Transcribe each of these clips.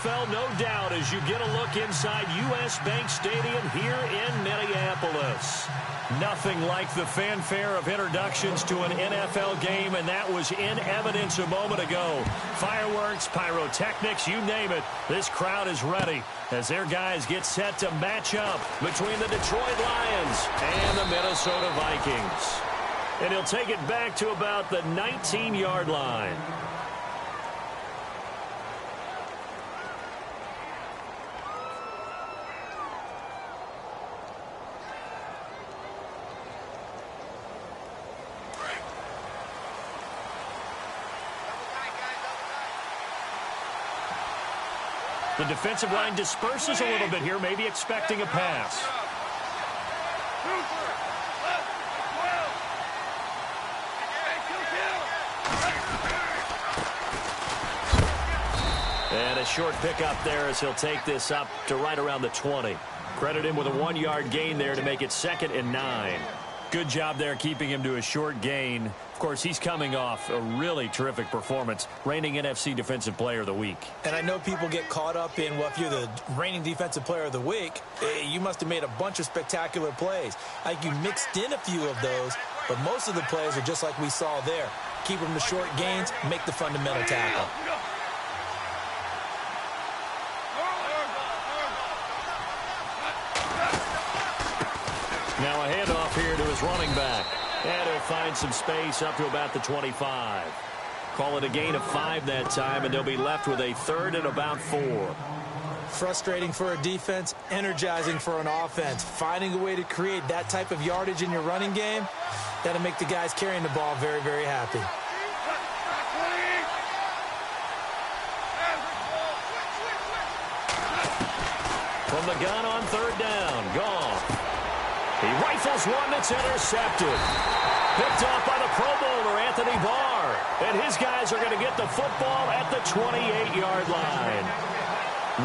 NFL, no doubt, as you get a look inside U.S. Bank Stadium here in Minneapolis. Nothing like the fanfare of introductions to an NFL game, and that was in evidence a moment ago. Fireworks, pyrotechnics, you name it. This crowd is ready as their guys get set to match up between the Detroit Lions and the Minnesota Vikings. And he'll take it back to about the 19-yard line. The defensive line disperses a little bit here, maybe expecting a pass. And a short pickup there as he'll take this up to right around the 20. Credit him with a 1-yard gain there to make it 2nd and 9. Good job there keeping him to a short gain. Of course, he's coming off a really terrific performance, reigning NFC Defensive Player of the Week. And I know people get caught up in, well, if you're the reigning Defensive Player of the Week, you must have made a bunch of spectacular plays. I think you mixed in a few of those, but most of the plays are just like we saw there. Keep them to short gains, make the fundamental tackle. Now a handoff here to his running back. And he'll find some space up to about the 25. Call it a gain of 5 that time, and they'll be left with a 3rd and about 4. Frustrating for a defense, energizing for an offense. Finding a way to create that type of yardage in your running game, that'll make the guys carrying the ball very, very happy. From the gun on 3rd down, Goff. He rifles one that's intercepted. Picked off by the Pro Bowler, Anthony Barr. And his guys are going to get the football at the 28-yard line.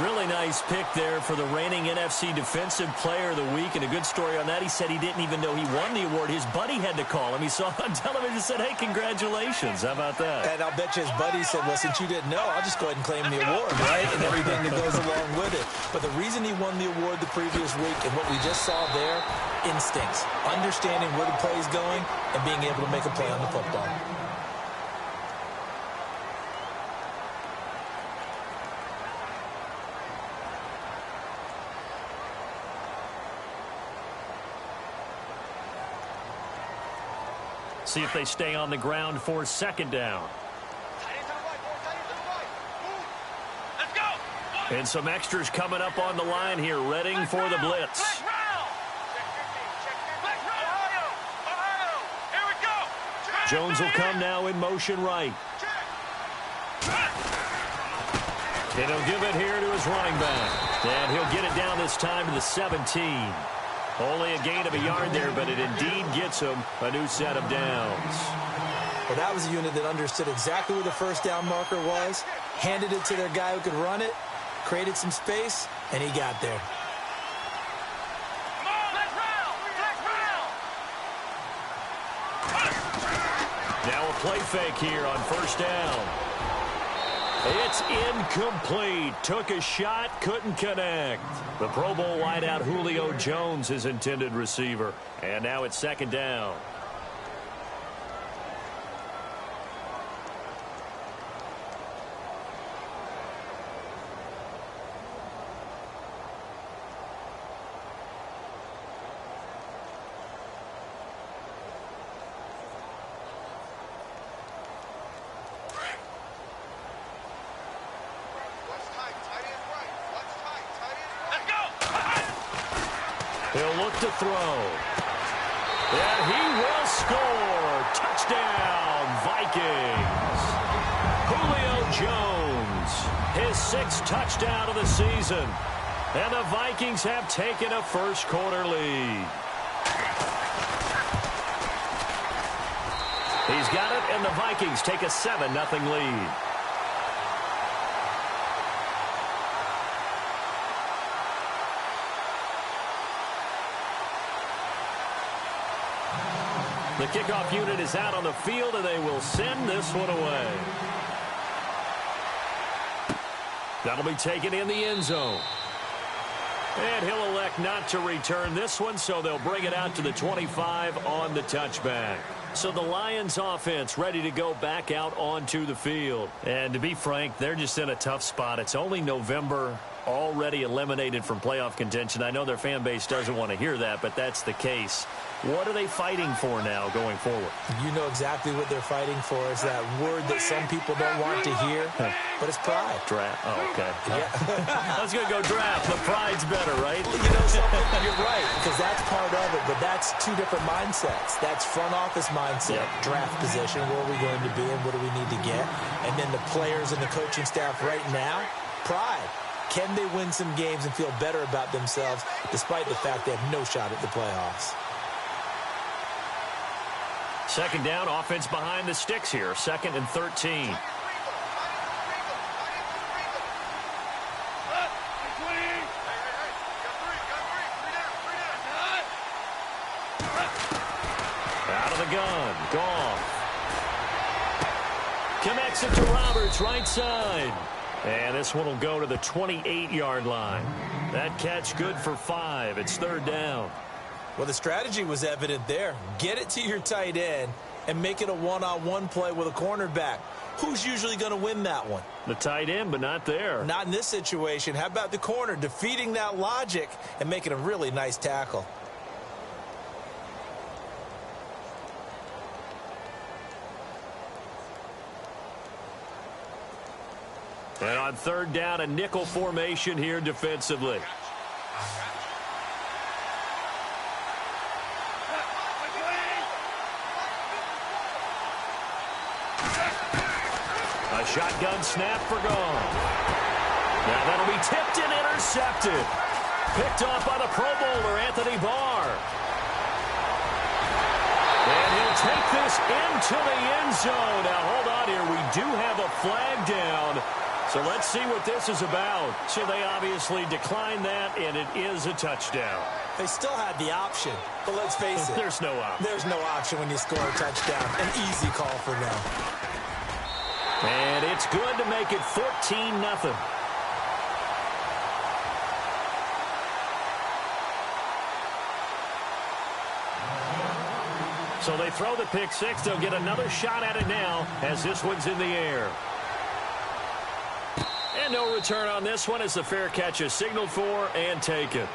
Really nice pick there for the reigning NFC Defensive Player of the Week. And a good story on that. He said he didn't even know he won the award. His buddy had to call him. He saw it on television and said, hey, congratulations. How about that? And I'll bet you his buddy said, well, since you didn't know, I'll just go ahead and claim the award, right? And everything that goes along with it. But the reason he won the award the previous week and what we just saw there, instincts, understanding where the play is going and being able to make a play on the football. See if they stay on the ground for 2nd down. And some extras coming up on the line here, readying for the blitz. Jones will come now in motion right. And he'll give it here to his running back. And he'll get it down this time to the 17. Only a gain of a yard there, but it indeed gets him a new set of downs. Well, that was a unit that understood exactly where the 1st down marker was, handed it to their guy who could run it, created some space, and he got there. Now a play fake here on 1st down. It's incomplete. Took a shot, couldn't connect. The Pro Bowl wideout Julio Jones, his intended receiver. And now it's 2nd down. He'll look to throw. And he will score. Touchdown, Vikings. Julio Jones, his 6th touchdown of the season. And the Vikings have taken a first-quarter lead. He's got it, and the Vikings take a 7-0 lead. The kickoff unit is out on the field, and they will send this one away. That'll be taken in the end zone. And he'll elect not to return this one, so they'll bring it out to the 25 on the touchback. So the Lions offense ready to go back out onto the field. And to be frank, they're just in a tough spot. It's only November, already eliminated from playoff contention. I know their fan base doesn't want to hear that, but that's the case. What are they fighting for now going forward? You know exactly what they're fighting for. Is that word that some people don't want to hear, but it's pride. Draft. Oh, okay. Yeah. I was going to go draft, but pride's better, right? Well, you know something? You're right, because that's part of it, but that's two different mindsets. That's front office mindset, draft position, where are we going to be and what do we need to get? And then the players and the coaching staff right now, pride. Can they win some games and feel better about themselves despite the fact they have no shot at the playoffs? Second down, offense behind the sticks here. 2nd and 13. Out of the gun. Goff. Connects it to Roberts, right side. And this one will go to the 28-yard line. That catch good for 5. It's 3rd down. Well, the strategy was evident there. Get it to your tight end and make it a one-on-one play with a cornerback. Who's usually going to win that one? The tight end, but not there. Not in this situation. How about the corner defeating that logic and making a really nice tackle? And on 3rd down, a nickel formation here defensively. A shotgun snap for Goff. Now that'll be tipped and intercepted. Picked off by the Pro Bowler, Anthony Barr. And he'll take this into the end zone. Now hold on here. We do have a flag down. So let's see what this is about. So they obviously declined that, and it is a touchdown. They still had the option, but let's face it. There's no option. There's no option when you score a touchdown. An easy call for them. And it's good to make it 14-0. So they throw the pick six. They'll get another shot at it now as this one's in the air. And no return on this one as the fair catch is signaled for and taken.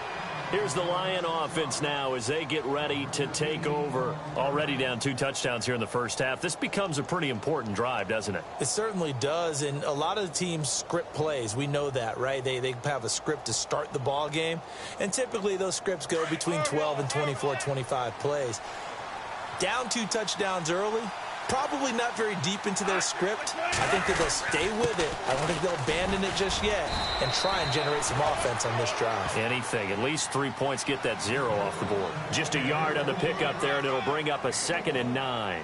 Here's the Lion offense now as they get ready to take over. Already down 2 touchdowns here in the first half. This becomes a pretty important drive, doesn't it? It certainly does, and a lot of the teams script plays. We know that, right? They have a script to start the ball game, and typically those scripts go between 12 and 24, 25 plays. Down 2 touchdowns early, probably not very deep into their script. I think that they'll stay with it. I don't think they'll abandon it just yet and try and generate some offense on this drive. Anything. At least 3 points, get that 0 off the board. Just a yard on the pickup there, and it'll bring up a 2nd and 9.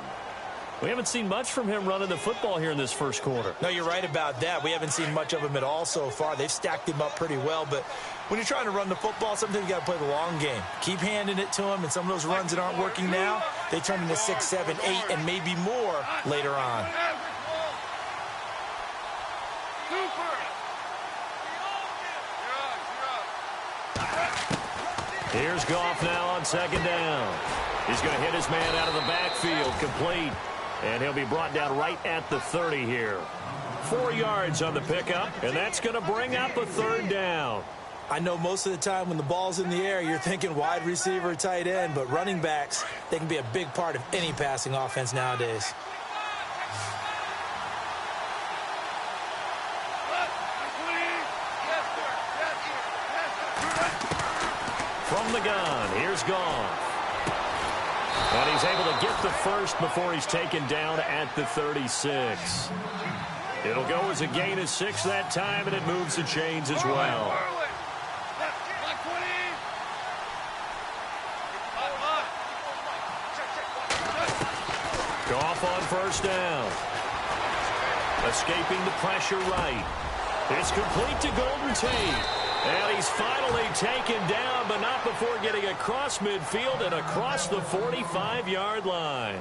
We haven't seen much from him running the football here in this first quarter. No, you're right about that. We haven't seen much of him at all so far. They've stacked him up pretty well, but when you're trying to run the football, sometimes you got to play the long game. Keep handing it to him, and some of those runs that aren't working now, they turn into 6, 7, 8, and maybe more later on. Here's Goff now on 2nd down. He's going to hit his man out of the backfield, complete. And he'll be brought down right at the 30 here. 4 yards on the pickup, and that's going to bring up a 3rd down. I know most of the time when the ball's in the air, you're thinking wide receiver, tight end, but running backs, they can be a big part of any passing offense nowadays. From the gun, here's Goff. And he's able to get the first before he's taken down at the 36. It'll go as a gain of 6 that time, and it moves the chains as well. Goff on 1st down. Escaping the pressure right. It's complete to Golden Tate. And he's finally taken down, but not before getting across midfield and across the 45-yard line.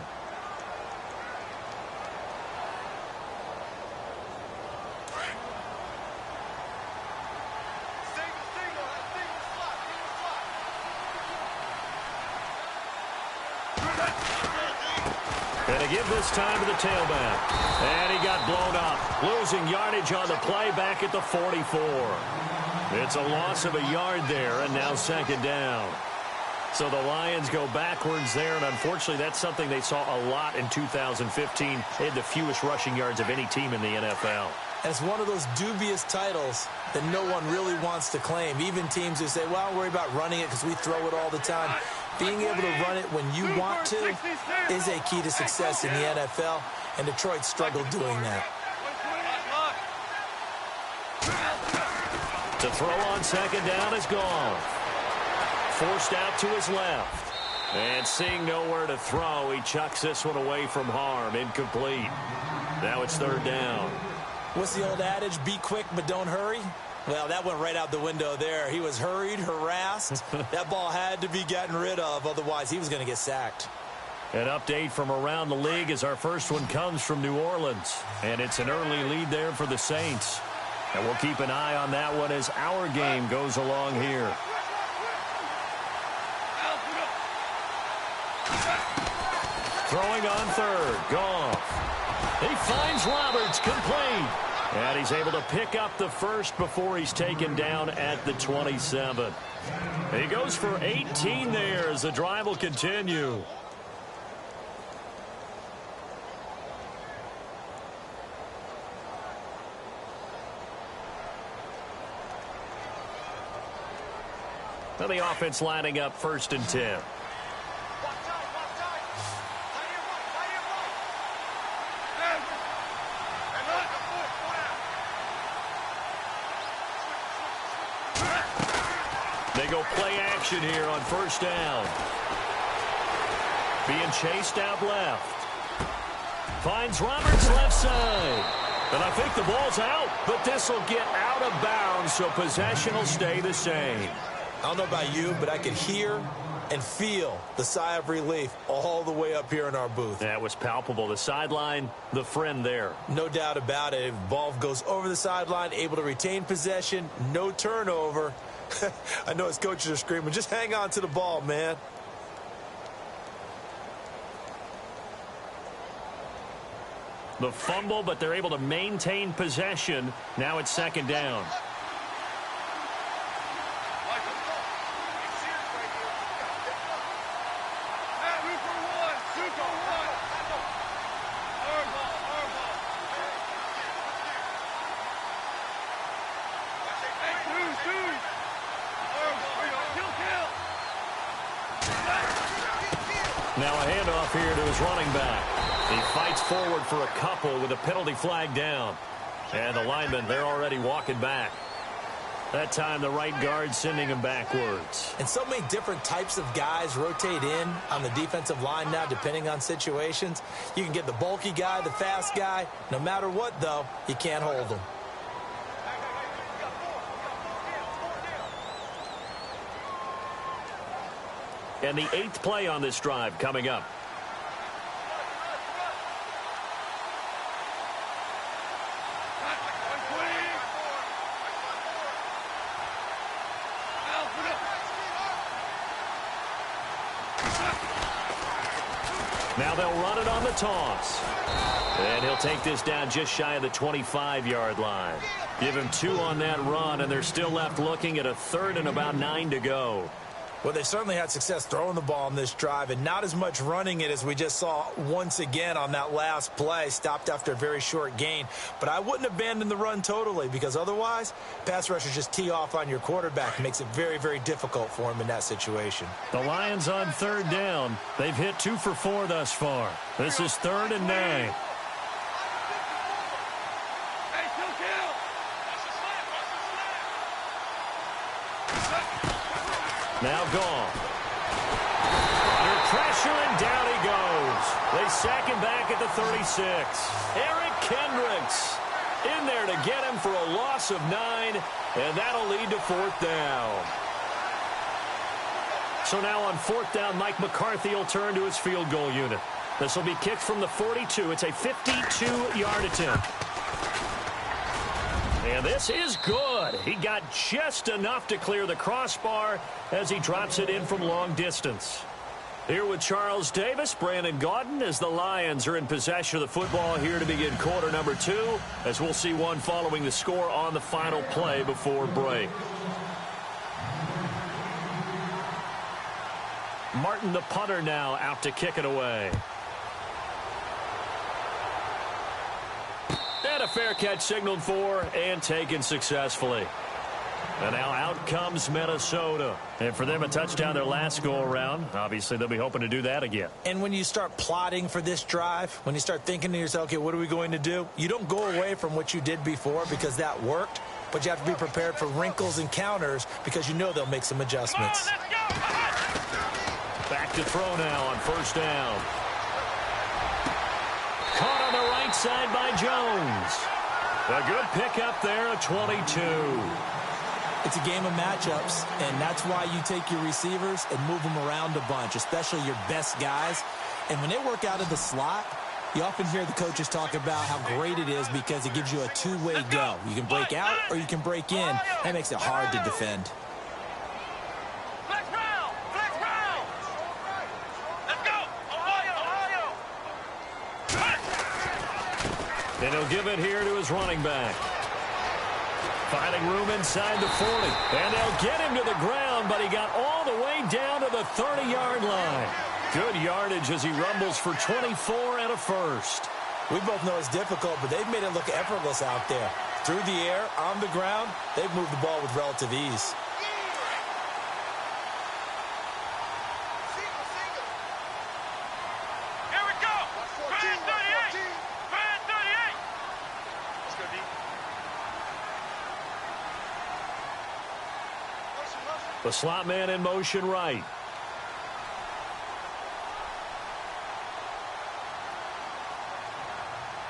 give this time to the tailback. And he got blown up, losing yardage on the play back at the 44. It's a loss of a yard there, and now second down. So the Lions go backwards there, and unfortunately that's something they saw a lot in 2015. They had the fewest rushing yards of any team in the NFL. And it's one of those dubious titles that no one really wants to claim. Even teams who say, well, don't worry about running it because we throw it all the time. Being able to run it when you want to is a key to success in the NFL, and Detroit struggled doing that. To throw on second down is Goff. Forced out to his left. And seeing nowhere to throw, he chucks this one away from harm. Incomplete. Now it's third down. What's the old adage? Be quick, but don't hurry? Well, that went right out the window there. He was hurried, harassed. That ball had to be gotten rid of. Otherwise, he was going to get sacked. An update from around the league as our first one comes from New Orleans. And it's an early lead there for the Saints. And we'll keep an eye on that one as our game goes along here. Throwing on third. Goff. He finds Roberts, complete. And he's able to pick up the first before he's taken down at the 27. He goes for 18 there as the drive will continue. Now the offense lining up first and 10. They go play action here on first down. Being chased out left. Finds Roberts left side. And I think the ball's out, but this will get out of bounds, so possession will stay the same. I don't know about you, but I could hear and feel the sigh of relief all the way up here in our booth. That was palpable. The sideline, the friend there. No doubt about it. Ball goes over the sideline, able to retain possession, no turnover. I know his coaches are screaming, just hang on to the ball, man. The fumble, but they're able to maintain possession. Now it's second down. Now a handoff here to his running back. He fights forward for a couple with a penalty flag down. And the linemen, they're already walking back. That time the right guard sending him backwards. And so many different types of guys rotate in on the defensive line now depending on situations. You can get the bulky guy, the fast guy. No matter what, though, you can't hold them. And the 8th play on this drive coming up. Now they'll run it on the toss. And he'll take this down just shy of the 25-yard line. Give him 2 on that run, and they're still left looking at a third and about 9 to go. Well, they certainly had success throwing the ball on this drive and not as much running it as we just saw once again on that last play. Stopped after a very short gain. But I wouldn't abandon the run totally because otherwise, pass rushers just tee off on your quarterback. It makes it very, very difficult for him in that situation. The Lions on third down. They've hit 2 for 4 thus far. This is 3rd and 9. Now Goff. Under pressure, and down he goes. They sack him back at the 36. Eric Kendricks in there to get him for a loss of 9, and that'll lead to 4th down. So now on 4th down, Mike McCarthy will turn to his field goal unit. This will be kicked from the 42. It's a 52-yard attempt. And this is good. He got just enough to clear the crossbar as he drops it in from long distance. Here with Charles Davis, Brandon Gaudin, as the Lions are in possession of the football here to begin quarter number 2, as we'll see one following the score on the final play before break. Martin, the punter, now out to kick it away. And a fair catch signaled for and taken successfully. And now out comes Minnesota. And for them, a touchdown their last go-around. Obviously, they'll be hoping to do that again. And when you start plotting for this drive, when you start thinking to yourself, okay, what are we going to do? You don't go away from what you did before because that worked, but you have to be prepared for wrinkles and counters because you know they'll make some adjustments. Back to throw now on first down. Caught on the right side by Jones. A good pickup there at 22. It's a game of matchups, and that's why you take your receivers and move them around a bunch, especially your best guys. And when they work out of the slot, you often hear the coaches talk about how great it is because it gives you a two-way go. You can break out or you can break in. That makes it hard to defend. Flex round! Flex round! Let's go! Ohio! And he'll give it here to his running back. Finding room inside the 40. And they'll get him to the ground, but he got all the way down to the 30-yard line. Good yardage as he rumbles for 24 and a first. We both know it's difficult, but they've made it look effortless out there. Through the air, on the ground, they've moved the ball with relative ease. Here we go! Grand 38! Grand 38! Let's go, D. The slot man in motion right.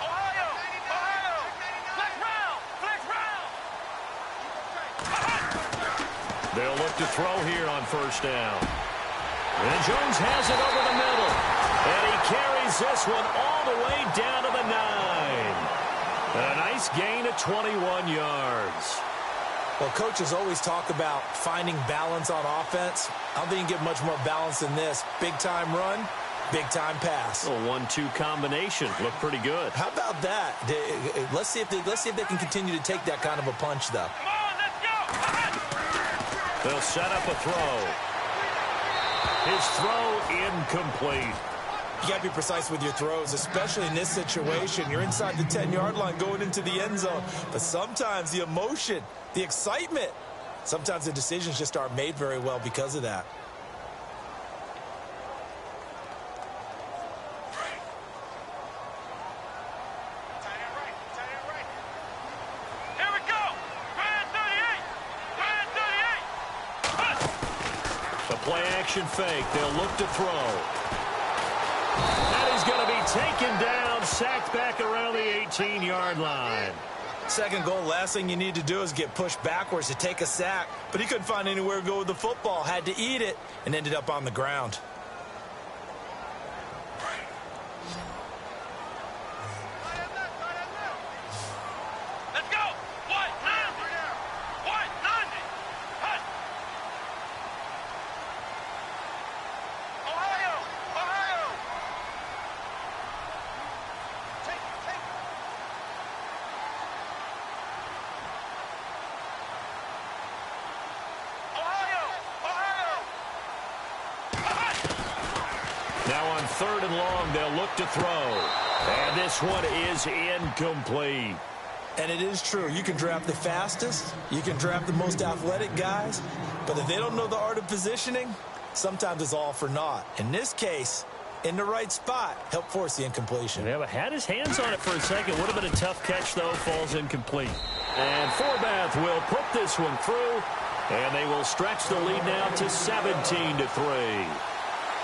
Ohio! Ohio! Flex round! Flex round! They'll look to throw here on first down. And Jones has it over the middle. And he carries this one all the way down to the 9. A nice gain of 21 yards. Well, coaches always talk about finding balance on offense. I don't think you can get much more balance than this. Big-time run, big-time pass. A 1-2 combination. Looked pretty good. How about that? Let's see if they can continue to take that kind of a punch, though. Come on, let's go! They'll set up a throw. His throw incomplete. You got to be precise with your throws, especially in this situation. You're inside the 10-yard line going into the end zone. But sometimes the emotion, the excitement, sometimes the decisions just aren't made very well because of that. Here we go! Grand 38! Grand 38! A play-action fake. They'll look to throw. And he's going to be taken down, sacked back around the 18-yard line. Second goal, last thing you need to do is get pushed backwards to take a sack. But he couldn't find anywhere to go with the football, had to eat it, and ended up on the ground. Let's go! White 90! White 90! Hut! Ohio! Ohio! Take it! Ohio! Ohio! Hut! Now on third and long, they'll look to throw. And this one is incomplete. And it is true. You can draft the fastest. You can draft the most athletic guys. But if they don't know the art of positioning, sometimes it's all for naught. In this case, in the right spot, helped force the incompletion. Yeah, but had his hands on it for a second. Would have been a tough catch, though. Falls incomplete. And Forbath will put this one through. And they will stretch the lead now to 17-3.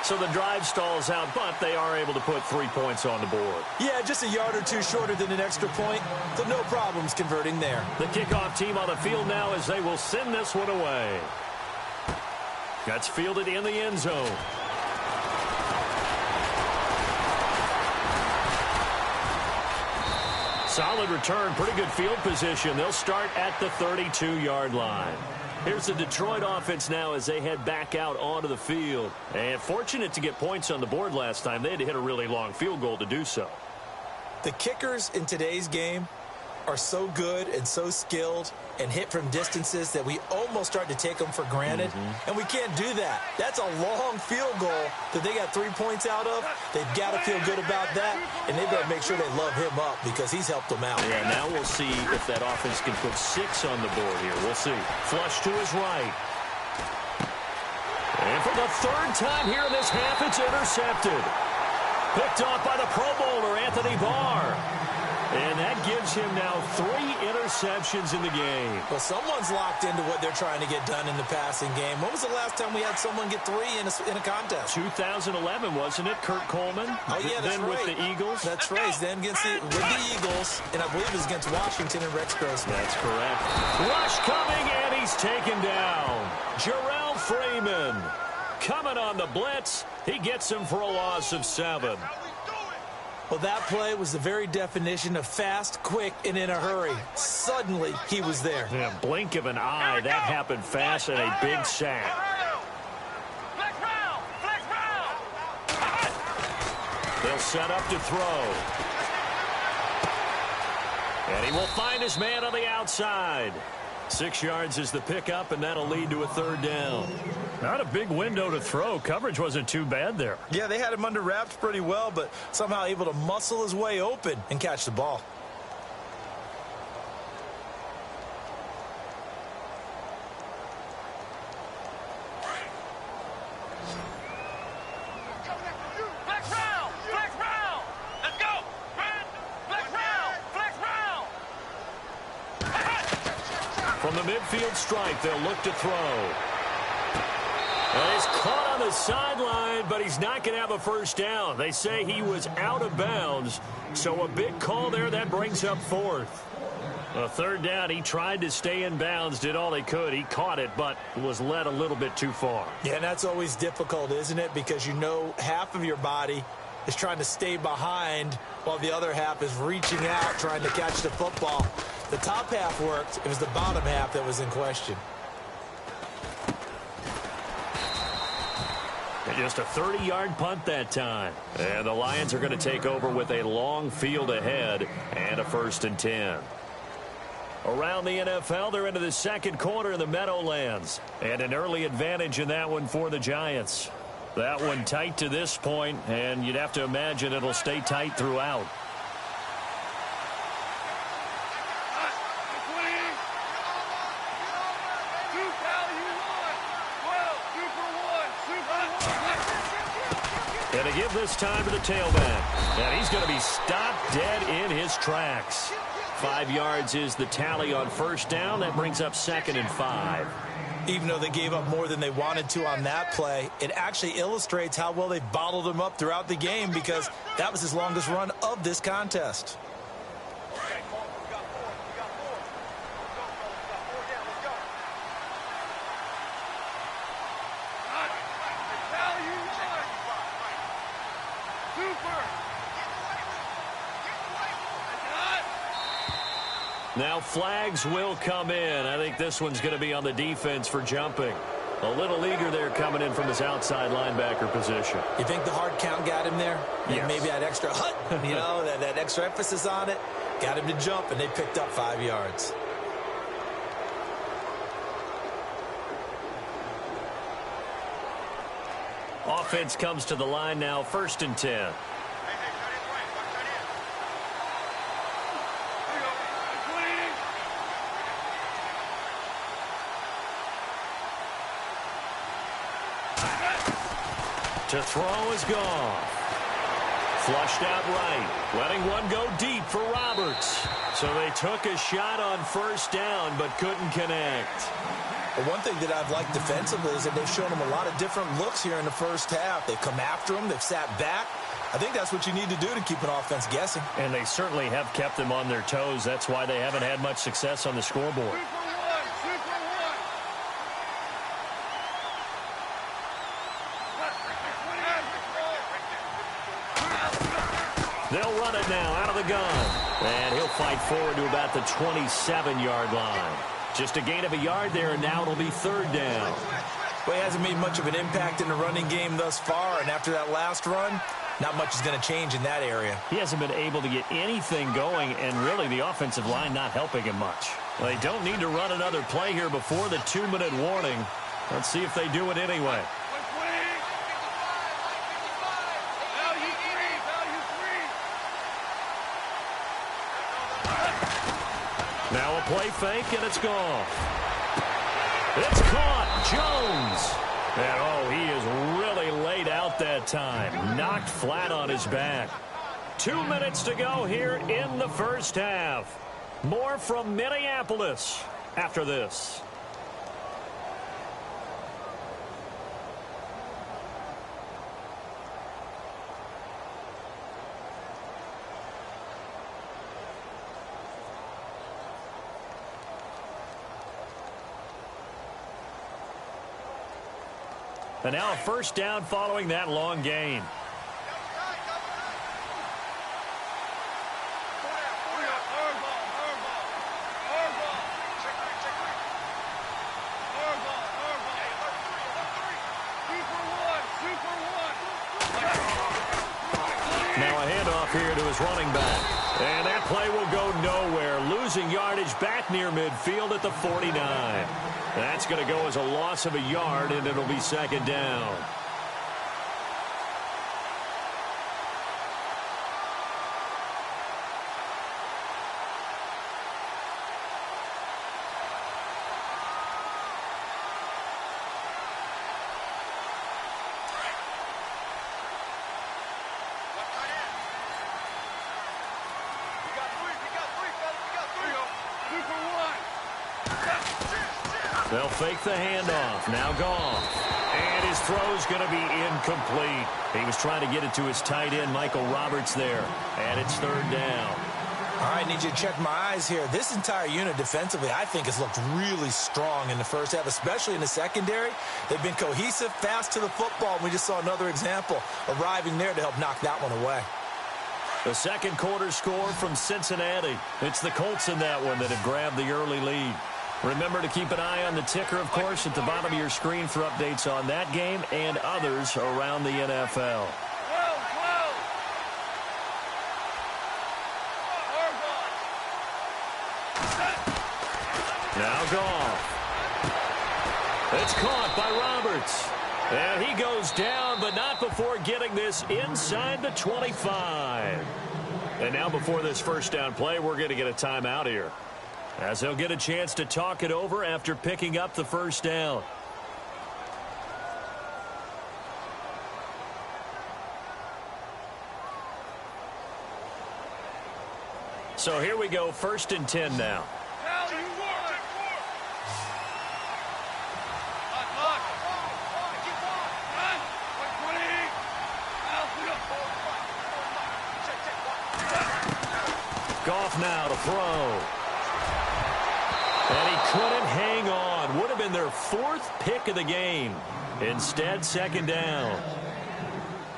So the drive stalls out, but they are able to put 3 points on the board. Yeah, just a yard or two shorter than an extra point, so no problems converting there. The kickoff team on the field now as they will send this one away. That's fielded in the end zone. Solid return, pretty good field position. They'll start at the 32-yard line. Here's the Detroit offense now as they head back out onto the field. And fortunate to get points on the board last time. They had to hit a really long field goal to do so. The kickers in today's game are so good and so skilled and hit from distances that we almost start to take them for granted. And we can't do that. That's a long field goal that they got 3 points out of. They've got to feel good about that, and they've got to make sure they love him up because he's helped them out. Yeah, now we'll see if that offense can put 6 on the board here. We'll see. Flush to his right. And for the third time here in this half, it's intercepted. Picked off by the Pro Bowler, Anthony Barr. And that gives him now 3 interceptions in the game. Well, someone's locked into what they're trying to get done in the passing game. When was the last time we had someone get 3 in a contest? 2011, wasn't it? Kurt Coleman. Oh, yeah, that's then right. with the Eagles. That's right. Then with the Eagles, and I believe it was against Washington and Rex Grossman. That's correct. Rush coming, and he's taken down. Jarrell Freeman coming on the blitz. He gets him for a loss of 7. Well, that play was the very definition of fast, quick, and in a hurry. Suddenly, he was there. Yeah, blink of an eye. That happened fast and a big sack. They'll set up to throw. And he will find his man on the outside. 6 yards is the pickup, and that'll lead to a 3rd down. Not a big window to throw. Coverage wasn't too bad there. Yeah, they had him under wraps pretty well, but somehow able to muscle his way open and catch the ball. From the midfield stripe, they'll look to throw. And he's caught on the sideline, but he's not going to have a first down. They say he was out of bounds, so a big call there. That brings up 4th. A 3rd down, he tried to stay in bounds, did all he could. He caught it, but was led a little bit too far. Yeah, and that's always difficult, isn't it? Because you know half of your body is trying to stay behind while the other half is reaching out, trying to catch the football. The top half worked. It was the bottom half that was in question. And just a 30-yard punt that time. And the Lions are going to take over with a long field ahead and a 1st and 10. Around the NFL, they're into the 2nd quarter in the Meadowlands. And an early advantage in that one for the Giants. That one tight to this point, and you'd have to imagine it'll stay tight throughout. And to give this time to the tailback. And he's going to be stopped dead in his tracks. 5 yards is the tally on 1st down. That brings up 2nd and 5. Even though they gave up more than they wanted to on that play, it actually illustrates how well they bottled him up throughout the game because that was his longest run of this contest. Now flags will come in. I think this one's going to be on the defense for jumping. A little eager there coming in from his outside linebacker position. You think the hard count got him there? Yes. Maybe that extra that extra emphasis on it got him to jump, and they picked up 5 yards. Offense comes to the line now, 1st and 10. To throw is gone. Flushed out right. Letting one go deep for Roberts. So they took a shot on 1st down but couldn't connect. But one thing that I've liked defensively is that they've shown him a lot of different looks here in the 1st half. They've come after him. They've sat back. I think that's what you need to do to keep an offense guessing. And they certainly have kept them on their toes. That's why they haven't had much success on the scoreboard. They'll run it now out of the gun. And he'll fight forward to about the 27-yard line. Just a gain of a yard there, and now it'll be third down. Well, he hasn't made much of an impact in the running game thus far, and after that last run, not much is going to change in that area. He hasn't been able to get anything going, and really the offensive line not helping him much. Well, they don't need to run another play here before the 2-minute warning. Let's see if they do it anyway. Now a play fake, and it's gone. It's caught. Jones. And, oh, he is really laid out that time. Knocked flat on his back. 2 minutes to go here in the first half. More from Minneapolis after this. And now a first down following that long gain. Now a handoff here to his running back. And that play will go nowhere. Losing yardage back near midfield at the 49. That's going to go as a loss of a yard, and it'll be second down. They'll fake the handoff. Now Goff. And his throw's going to be incomplete. He was trying to get it to his tight end, Michael Roberts, there. And it's third down. All right, need you to check my eyes here. This entire unit defensively, I think, has looked really strong in the first half, especially in the secondary. They've been cohesive, fast to the football. We just saw another example arriving there to help knock that one away. The second quarter score from Cincinnati. It's the Colts in that one that have grabbed the early lead. Remember to keep an eye on the ticker, of course, at the bottom of your screen for updates on that game and others around the NFL. Now Goff. It's caught by Roberts. And he goes down, but not before getting this inside the 25. And now before this first down play, we're going to get a timeout here, as they'll get a chance to talk it over after picking up the first down. So here we go, 1st and 10 now. Goff now to throw. And he couldn't hang on. Would have been their 4th pick of the game. Instead, second down.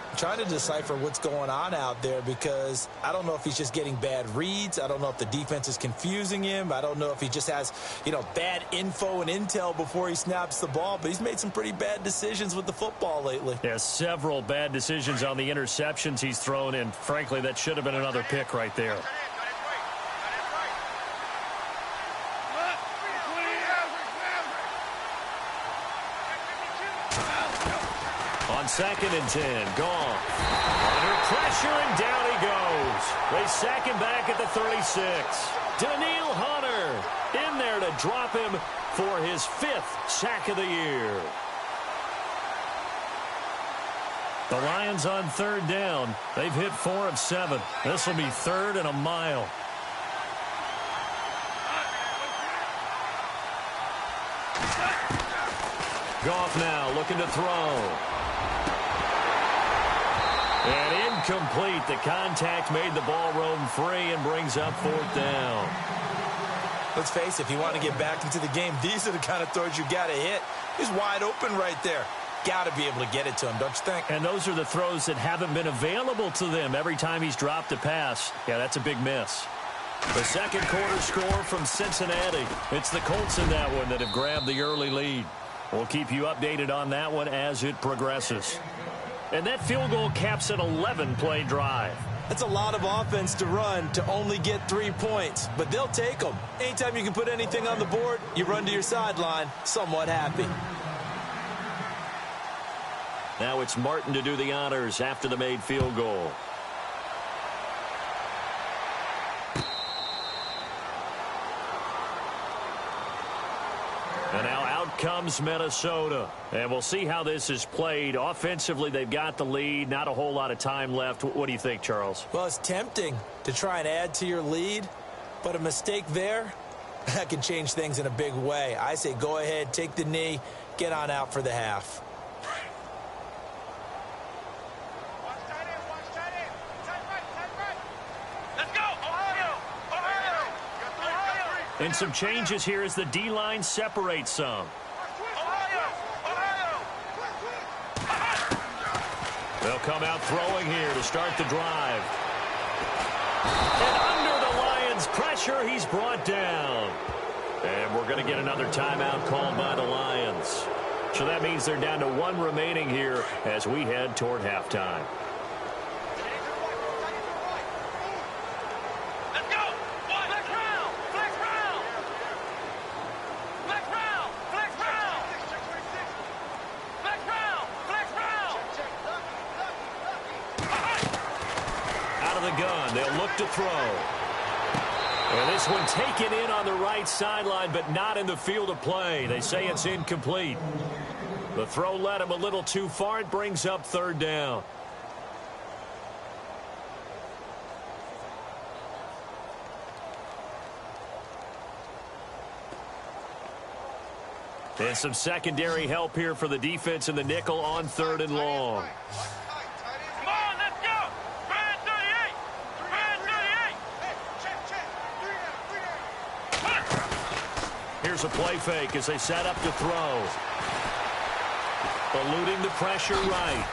I'm trying to decipher what's going on out there, because I don't know if he's just getting bad reads. I don't know if the defense is confusing him. I don't know if he just has, bad info and intel before he snaps the ball. But he's made some pretty bad decisions with the football lately. Yeah, several bad decisions on the interceptions he's thrown in. Frankly, that should have been another pick right there. On 2nd and 10, Goff. Under pressure, and down he goes. They sack him back at the 36. Danielle Hunter in there to drop him for his 5th sack of the year. The Lions on 3rd down. They've hit 4 of 7. This will be 3rd and a mile. Goff now looking to throw. And incomplete. The contact made the ball roam free and brings up 4th down. Let's face it, if you want to get back into the game, these are the kind of throws you got to hit. He's wide open right there. Got to be able to get it to him, don't you think? And those are the throws that haven't been available to them every time he's dropped a pass. Yeah, that's a big miss. The second quarter score from Cincinnati. It's the Colts in that one that have grabbed the early lead. We'll keep you updated on that one as it progresses. And that field goal caps an 11-play drive. That's a lot of offense to run to only get 3 points, but they'll take them. Anytime you can put anything on the board, you run to your sideline somewhat happy. Now it's Martin to do the honors after the made field goal. And now out comes Minnesota. And we'll see how this is played. Offensively, they've got the lead. Not a whole lot of time left. What do you think, Charles? Well, it's tempting to try and add to your lead, but a mistake there, that can change things in a big way. I say go ahead, take the knee, get on out for the half. And some changes here as the D-line separates some. They'll come out throwing here to start the drive. And under the Lions' pressure, he's brought down. And we're going to get another timeout called by the Lions. So that means they're down to 1 remaining here as we head toward halftime. They'll look to throw. And this one taken in on the right sideline, but not in the field of play. They say it's incomplete. The throw led him a little too far. It brings up 3rd down. And some secondary help here for the defense in the nickel on 3rd and long. Here's a play fake as they set up to throw. Eluding the pressure right.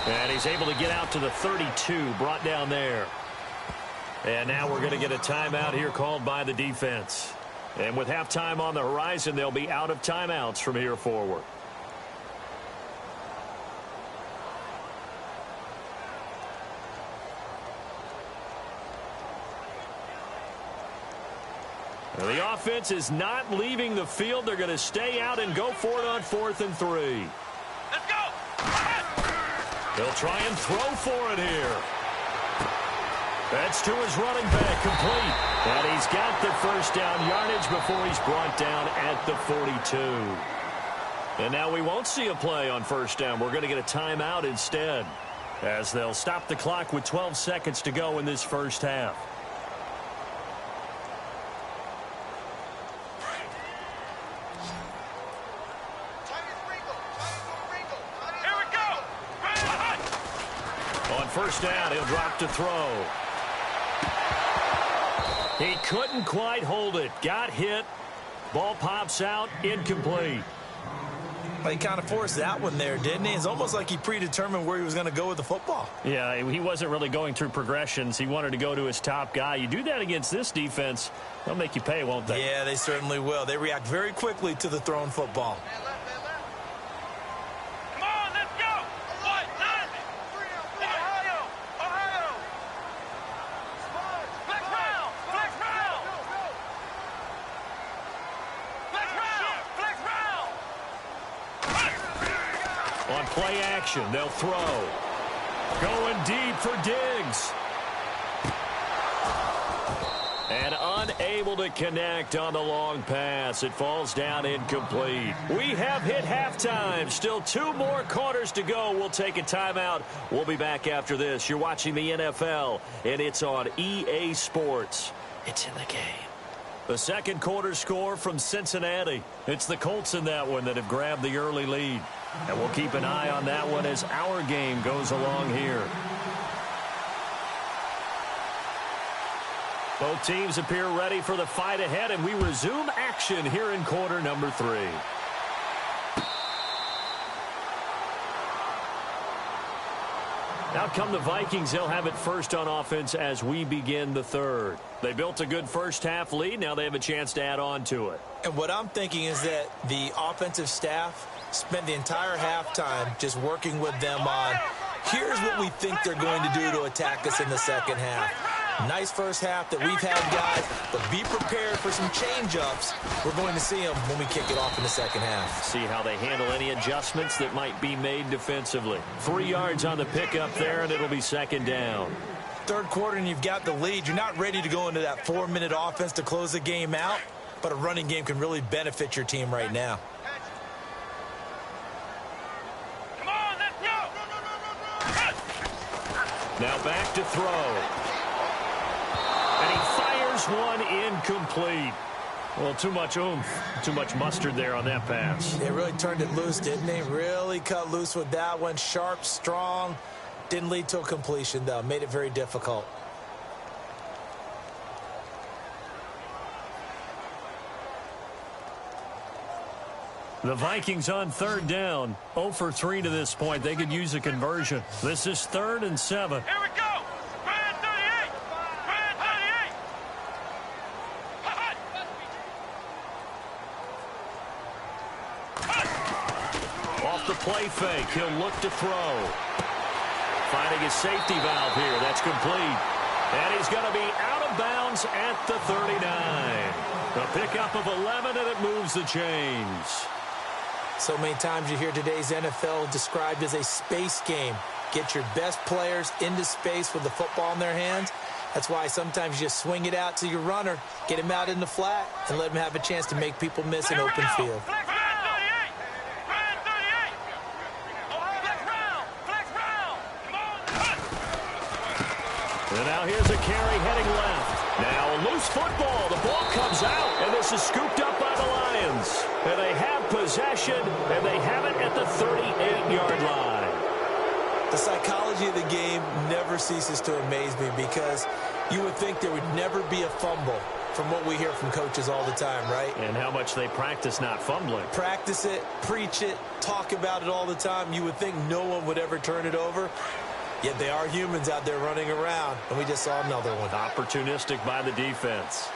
And he's able to get out to the 32, brought down there. And now we're going to get a timeout here called by the defense. And with halftime on the horizon, they'll be out of timeouts from here forward. The offense is not leaving the field. They're going to stay out and go for it on 4th and 3. Let's go! They'll try and throw for it here. That's to his running back, complete. And he's got the first down yardage before he's brought down at the 42. And now we won't see a play on 1st down. We're going to get a timeout instead, as they'll stop the clock with 12 seconds to go in this first half. First down, he'll drop to throw. He couldn't quite hold it. Got hit. Ball pops out. Incomplete. Well, he kind of forced that one there, didn't he? It's almost like he predetermined where he was going to go with the football. Yeah, he wasn't really going through progressions. He wanted to go to his top guy. You do that against this defense, they'll make you pay, won't they? Yeah, they certainly will. They react very quickly to the thrown football. On play action, they'll throw. Going deep for Diggs. And unable to connect on the long pass. It falls down incomplete. We have hit halftime. Still 2 more quarters to go. We'll take a timeout. We'll be back after this. You're watching the NFL, and it's on EA Sports. It's in the game. The second quarter score from Cincinnati. It's the Colts in that one that have grabbed the early lead. And we'll keep an eye on that one as our game goes along here. Both teams appear ready for the fight ahead, and we resume action here in quarter number 3. Out come the Vikings. They'll have it first on offense as we begin the third. They built a good first-half lead. Now they have a chance to add on to it. And what I'm thinking is that the offensive staff spent the entire halftime just working with them on, here's what we think they're going to do to attack us in the second half. Nice first half that we've had, guys, but be prepared for some change-ups. We're going to see them when we kick it off in the second half. See how they handle any adjustments that might be made defensively. 3 yards on the pickup there, and it'll be second down. Third quarter, and you've got the lead. You're not ready to go into that 4-minute offense to close the game out, but a running game can really benefit your team right now. Come on, let's go! Now back to throw. And he fires one incomplete. Well, too much oomph, too much mustard there on that pass. They really turned it loose, didn't they? Really cut loose with that one. Sharp, strong. Didn't lead to a completion, though. Made it very difficult. The Vikings on third down. 0 for 3 to this point. They could use a conversion. This is 3rd and 7. Here we go! Brand 38! Brand 38! Off the play fake. He'll look to throw. Finding his safety valve here. That's complete. And he's going to be out of bounds at the 39. A pickup of 11, and it moves the chains. So many times you hear today's NFL described as a space game. Get your best players into space with the football in their hands. That's why sometimes you just swing it out to your runner, get him out in the flat, and let him have a chance to make people miss an open field. Flex round! Brand 38! Flex round! Flex round! Come on! And now here's a carry heading left. Now a loose football. The ball comes out, and this is scooped up by the Lions. And they have possession, and they have it at the 38-yard line. The psychology of the game never ceases to amaze me because you would think there would never be a fumble from what we hear from coaches all the time, right? And how much they practice not fumbling. Practice it, preach it, talk about it all the time. You would think no one would ever turn it over. Yet they are humans out there running around, and we just saw another one. Opportunistic by the defense.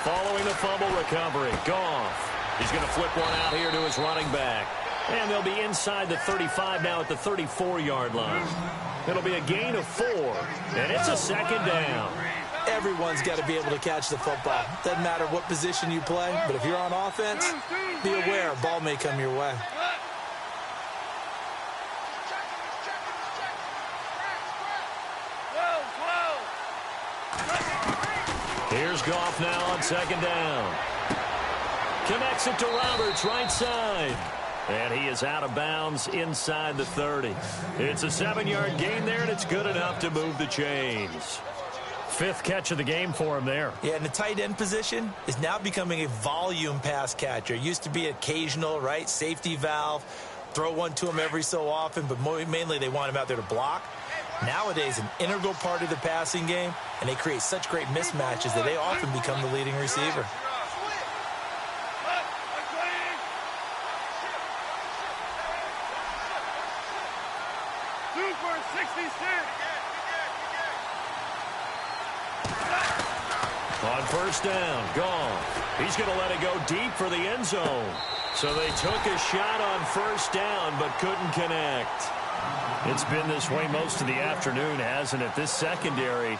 Following the fumble recovery, Goff. He's going to flip one out here to his running back. And they'll be inside the 35 now at the 34-yard line. It'll be a gain of 4, and it's a second down. Everyone's got to be able to catch the football. Doesn't matter what position you play, but if you're on offense, be aware a ball may come your way. Here's Goff now on second down. Connects it to Roberts, right side. And he is out of bounds inside the 30. It's a 7-yard gain there, and it's good enough to move the chains. 5th catch of the game for him there. Yeah, and the tight end position is now becoming a volume pass catcher. Used to be occasional, right? Safety valve. Throw one to him every so often, but mainly they want him out there to block. Nowadays, an integral part of the passing game, and they create such great mismatches that they often become the leading receiver. Super 66! On first down, Goff. He's going to let it go deep for the end zone. So they took a shot on first down, but couldn't connect. It's been this way most of the afternoon, hasn't it? This secondary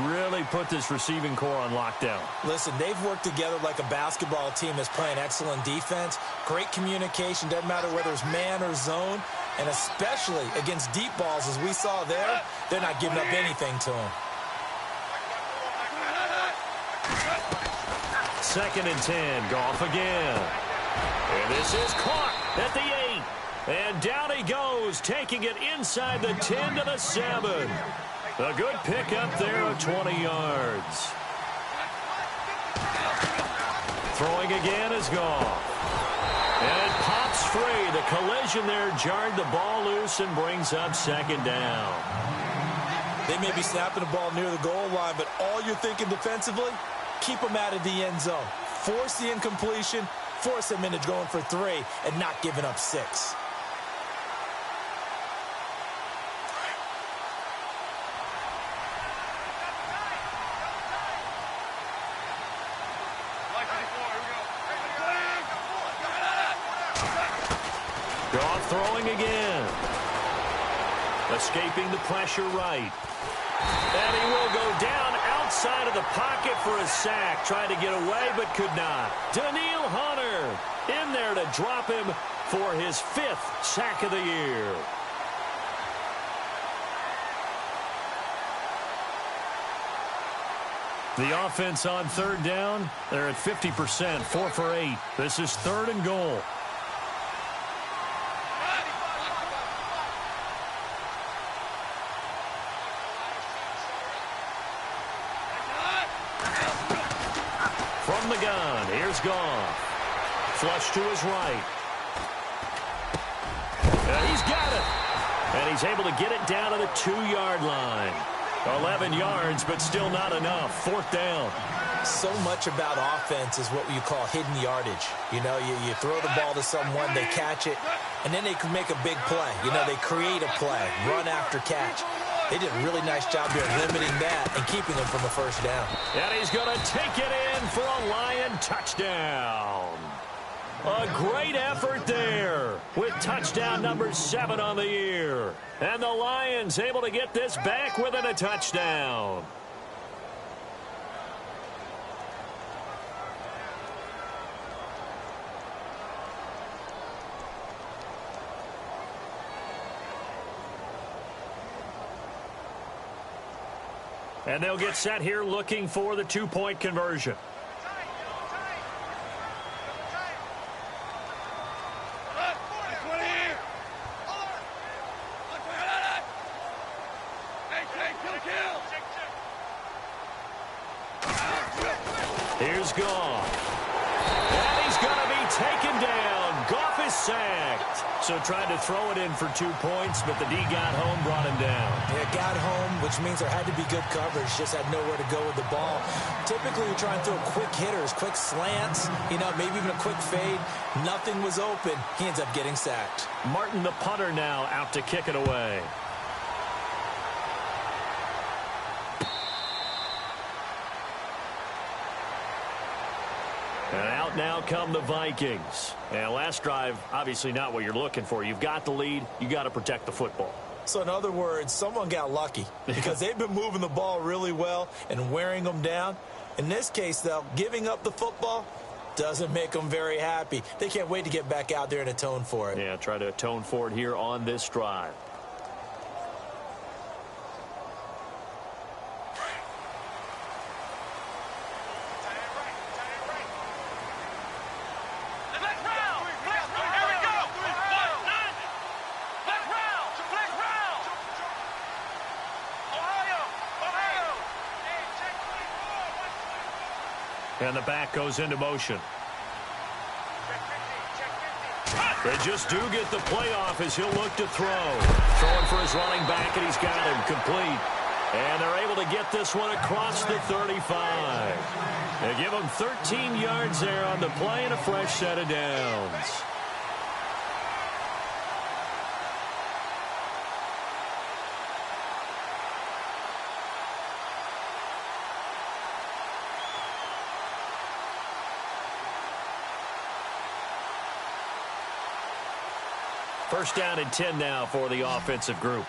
really put this receiving core on lockdown. Listen, they've worked together like a basketball team that's playing excellent defense. Great communication, doesn't matter whether it's man or zone. And especially against deep balls, as we saw there, they're not giving up anything to them. 2nd and 10, Goff again. And this is caught at the 8. And down he goes, taking it inside the 10 to the 7. A good pickup there of 20 yards. Throwing again is Goff. And it pops free. The collision there jarred the ball loose and brings up second down. They may be snapping the ball near the goal line, but all you're thinking defensively, keep them out of the end zone. Force the incompletion, force them into going for 3, and not giving up 6. Goff throwing again. Escaping the pressure right. And he will go down outside of the pocket for a sack. Tried to get away, but could not. Danielle Hunter in there to drop him for his 5th sack of the year. The offense on 3rd down, they're at 50%, 4 for 8. This is 3rd and goal. From the gun, here's Goff. Flush to his right. And he's got it. And he's able to get it down to the 2-yard line. 11 yards, but still not enough. 4th down. So much about offense is what you call hidden yardage. You know, you throw the ball to someone, they catch it, and then they can make a big play. You know, they create a play, run after catch. They did a really nice job here limiting that and keeping them from a 1st down. And he's going to take it in for a Lion touchdown. A great effort there with touchdown number 7 on the year. And the Lions able to get this back within a touchdown. And they'll get set here looking for the 2-point conversion. Here's Goff. And he's going to be taken down. Goff is sacked. So tried to throw it in for 2 points, but the D got home, brought him down. Yeah, got home, which means there had to be good coverage. Just had nowhere to go with the ball. Typically, you try and throw quick hitters, quick slants, you know, maybe even a quick fade. Nothing was open. He ends up getting sacked. Martin, the punter, now out to kick it away. And out now come the Vikings. And last drive, obviously not what you're looking for. You've got the lead. You got to protect the football. So in other words, someone got lucky because they've been moving the ball really well and wearing them down. In this case, though, giving up the football doesn't make them very happy. They can't wait to get back out there and atone for it. Yeah, try to atone for it here on this drive. And the back goes into motion. They just do get the playoff as he'll look to throw. Throwing for his running back, and he's got him complete. And they're able to get this one across the 35. They give him 13 yards there on the play and a fresh set of downs. First down and 10 now for the offensive group.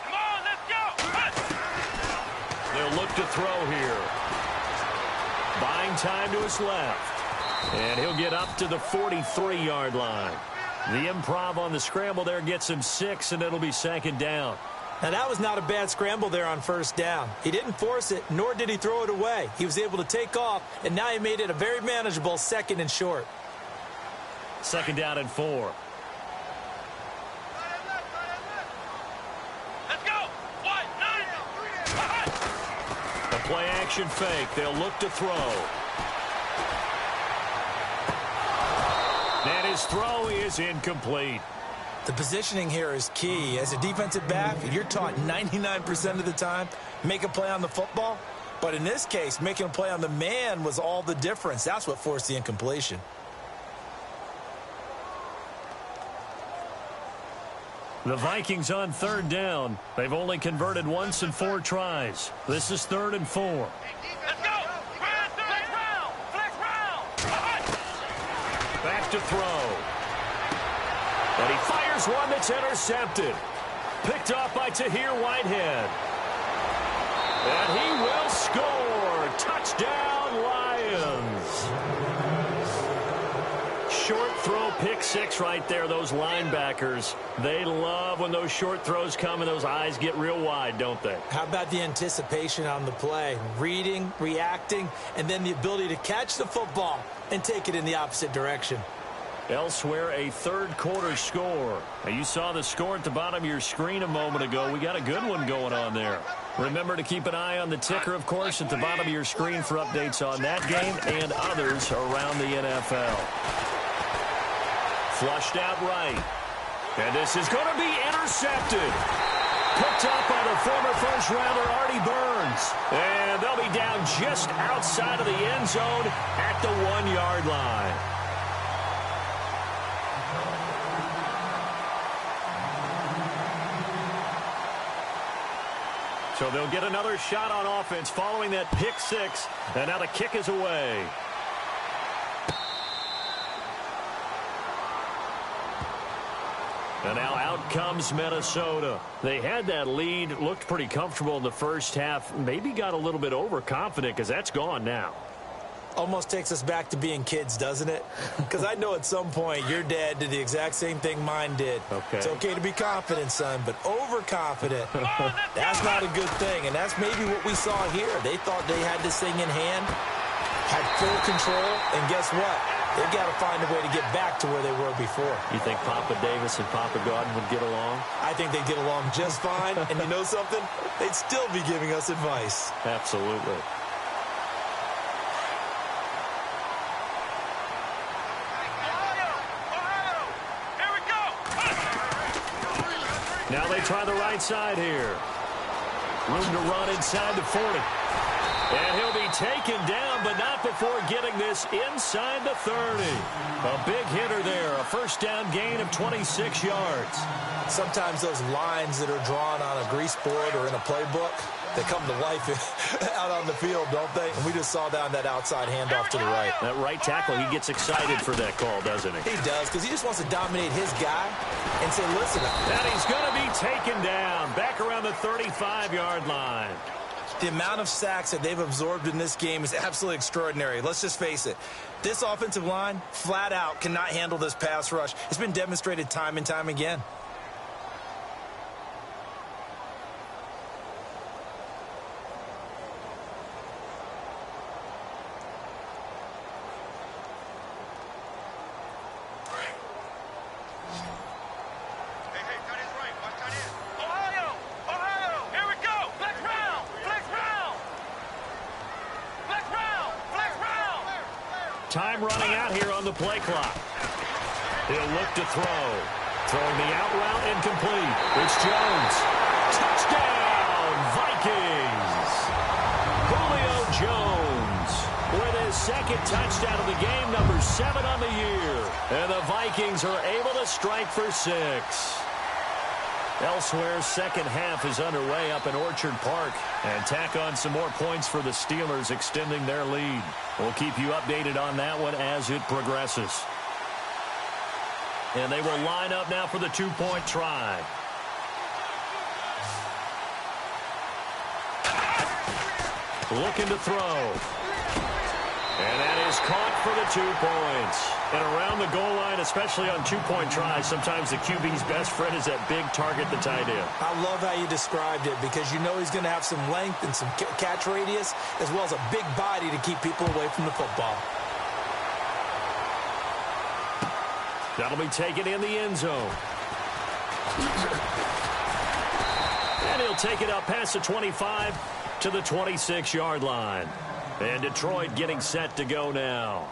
Come on, let's go. They'll look to throw here. Buying time to his left. And he'll get up to the 43-yard line. The improv on the scramble there gets him 6, and it'll be 2nd down. Now, that was not a bad scramble there on 1st down. He didn't force it, nor did he throw it away. He was able to take off, and now he made it a very manageable 2nd and short. 2nd down and 4. Let's go. 1, 9. A play action fake. They'll look to throw. And his throw is incomplete. The positioning here is key. As a defensive back, you're taught 99% of the time, make a play on the football. But in this case, making a play on the man was all the difference. That's what forced the incompletion. The Vikings on 3rd down. They've only converted once in 4 tries. This is 3rd and 4. Let's go. Flex round. Flex round. Back to throw. And he fires one that's intercepted. Picked off by Tahir Whitehead. And he will score. Touchdown, Lions. Short throw, pick six right there. Those linebackers, they love when those short throws come and those eyes get real wide, don't they? How about the anticipation on the play? Reading, reacting, and then the ability to catch the football and take it in the opposite direction. Elsewhere, a third-quarter score. Now, you saw the score at the bottom of your screen a moment ago. We got a good one going on there. Remember to keep an eye on the ticker, of course, at the bottom of your screen for updates on that game and others around the NFL. Flushed out right. And this is going to be intercepted. Picked up by the former first-rounder Artie Burns. And they'll be down just outside of the end zone at the 1-yard line. So they'll get another shot on offense following that pick six. And now the kick is away. And now out comes Minnesota. They had that lead, looked pretty comfortable in the first half. Maybe got a little bit overconfident because that's gone now. Almost takes us back to being kids, doesn't it? Because I know at some point your dad did the exact same thing mine did. Okay. It's okay to be confident, son, but overconfident, that's not a good thing. And that's maybe what we saw here. They thought they had this thing in hand, had full control, and guess what? They've got to find a way to get back to where they were before. You think Papa Davis and Papa Godin would get along? I think they'd get along just fine. And you know something? They'd still be giving us advice. Absolutely. Now they try the right side here. Room to run inside the 40. And he'll be taken down, but not before getting this inside the 30. A big hitter there. A first down gain of 26 yards. Sometimes those lines that are drawn on a grease board or in a playbook, they come to life out on the field, don't they? And we just saw down that outside handoff to the right. That right tackle, he gets excited for that call, doesn't he? He does, because he just wants to dominate his guy and say, listen. And he's going to be taken down back around the 35-yard line. The amount of sacks that they've absorbed in this game is absolutely extraordinary. Let's just face it. This offensive line, flat out, cannot handle this pass rush. It's been demonstrated time and time again. Time running out here on the play clock. He'll look to throw. Throwing the out route incomplete. It's Jones. Touchdown, Vikings. Julio Jones with his second touchdown of the game, number 7 on the year. And the Vikings are able to strike for 6. Elsewhere, second half is underway up in Orchard Park. And tack on some more points for the Steelers, extending their lead. We'll keep you updated on that one as it progresses. And they will line up now for the two-point try. Looking to throw. And that is caught for the 2 points. And around the goal line, especially on two-point tries, sometimes the QB's best friend is that big target, the tight end. I love how you described it, because you know he's going to have some length and some catch radius, as well as a big body to keep people away from the football. That'll be taken in the end zone. And he'll take it up past the 25 to the 26-yard line. And Detroit getting set to go now.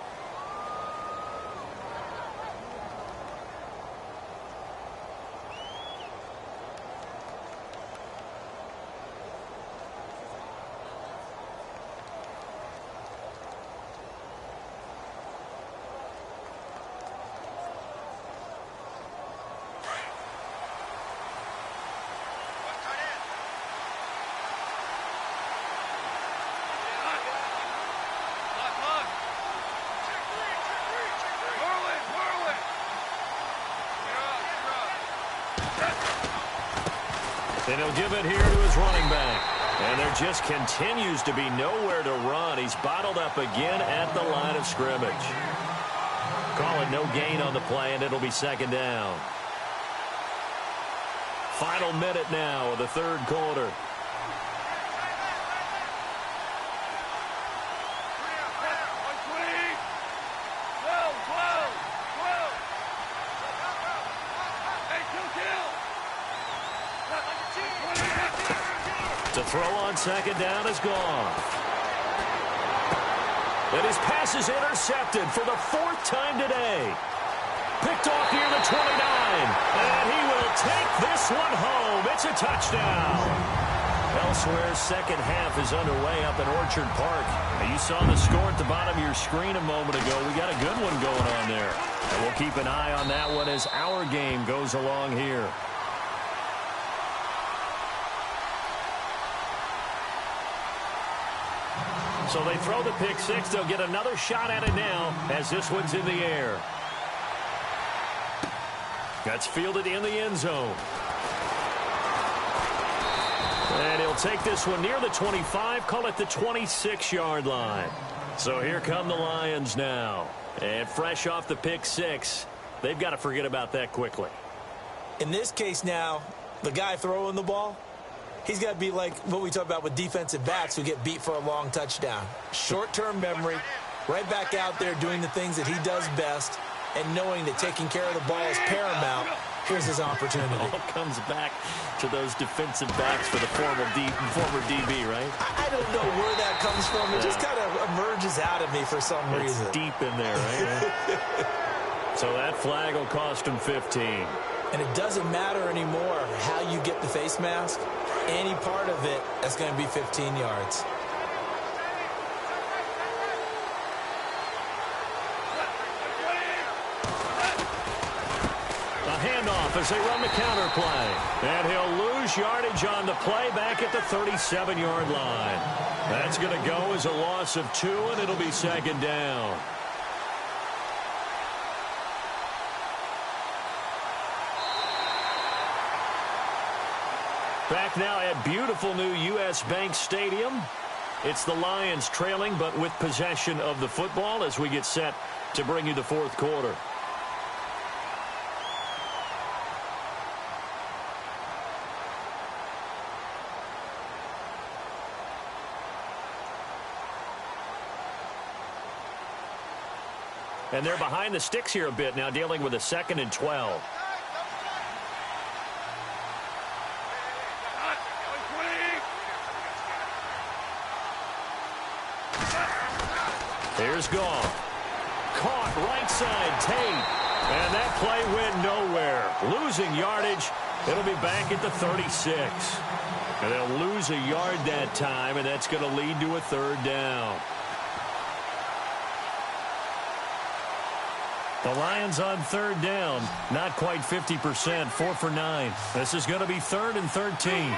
And he'll give it here to his running back. And there just continues to be nowhere to run. He's bottled up again at the line of scrimmage. Call it no gain on the play, and it'll be second down. Final minute now of the third quarter. To throw on second down is gone. And his pass is intercepted for the fourth time today. Picked off near the 29. And he will take this one home. It's a touchdown. Elsewhere, second half is underway up in Orchard Park. Now, you saw the score at the bottom of your screen a moment ago. We got a good one going on there. And we'll keep an eye on that one as our game goes along here. So they throw the pick six. They'll get another shot at it now as this one's in the air. That's fielded in the end zone. And he'll take this one near the 25, call it the 26-yard line. So here come the Lions now. And fresh off the pick six, they've got to forget about that quickly. In this case now, the guy throwing the ball, he's got to be like what we talk about with defensive backs who get beat for a long touchdown. Short-term memory, right back out there doing the things that he does best, and knowing that taking care of the ball is paramount. Here's his opportunity. It all comes back to those defensive backs for the former DB, right? I don't know where that comes from. It just kind of emerges out of me for some reason. It's deep in there, right? So that flag will cost him 15. And it doesn't matter anymore how you get the face mask. Any part of it, that's going to be 15 yards. Handoff as they run the counter play. And he'll lose yardage on the play back at the 37-yard line. That's going to go as a loss of 2, and it'll be second down. Back now at beautiful new U.S. Bank Stadium. It's the Lions trailing, but with possession of the football as we get set to bring you the fourth quarter. And they're behind the sticks here a bit now, dealing with a 2nd and 12. Here's Goff. Caught right side, Tate. And that play went nowhere. Losing yardage. It'll be back at the 36. And they'll lose a yard that time, and that's going to lead to a third down. The Lions on third down, not quite 50%, 4 for 9. This is going to be 3rd and 13.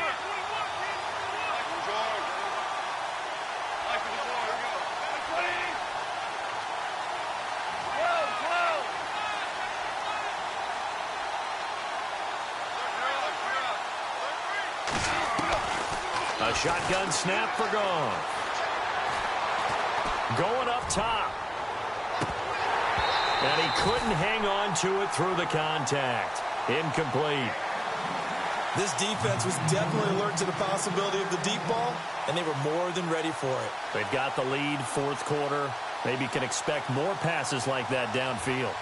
A shotgun snap for Goff. Going up top. And he couldn't hang on to it through the contact. Incomplete. This defense was definitely alert to the possibility of the deep ball, and they were more than ready for it. They've got the lead, fourth quarter. Maybe can expect more passes like that downfield.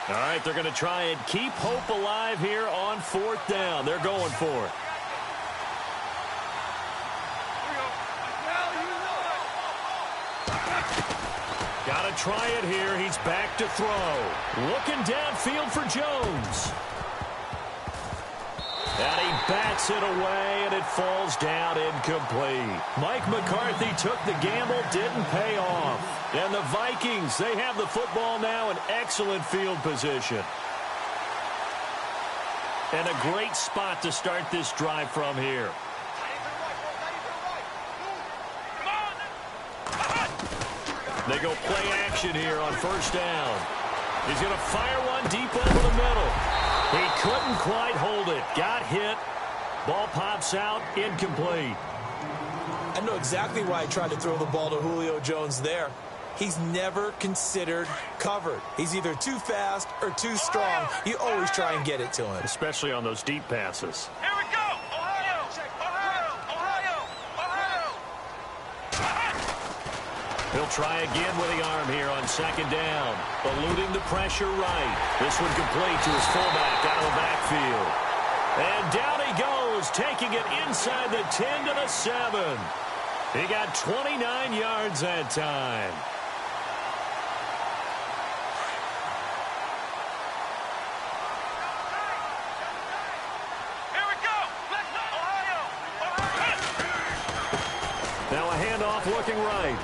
All right, they're going to try and keep hope alive here on 4th down. They're going for it. Got to try it here. He's back to throw. Looking downfield for Jones. And he bats it away, and it falls down incomplete. Mike McCarthy took the gamble, didn't pay off. And the Vikings, they have the football now in excellent field position. And a great spot to start this drive from here. They go play action here on first down. He's going to fire one deep over the middle. He couldn't quite hold it. Got hit. Ball pops out. Incomplete. I know exactly why he tried to throw the ball to Julio Jones there. He's never considered covered. He's either too fast or too strong. You always try and get it to him. Especially on those deep passes. Here we go. Ohio. Ohio. Ohio. He'll try again with the arm here on second down. Eluding the pressure right. This one complete to his fullback out of the backfield. And down he goes, taking it inside the 10 to the 7. He got 29 yards that time. Here we go. Ohio. Now a handoff looking right.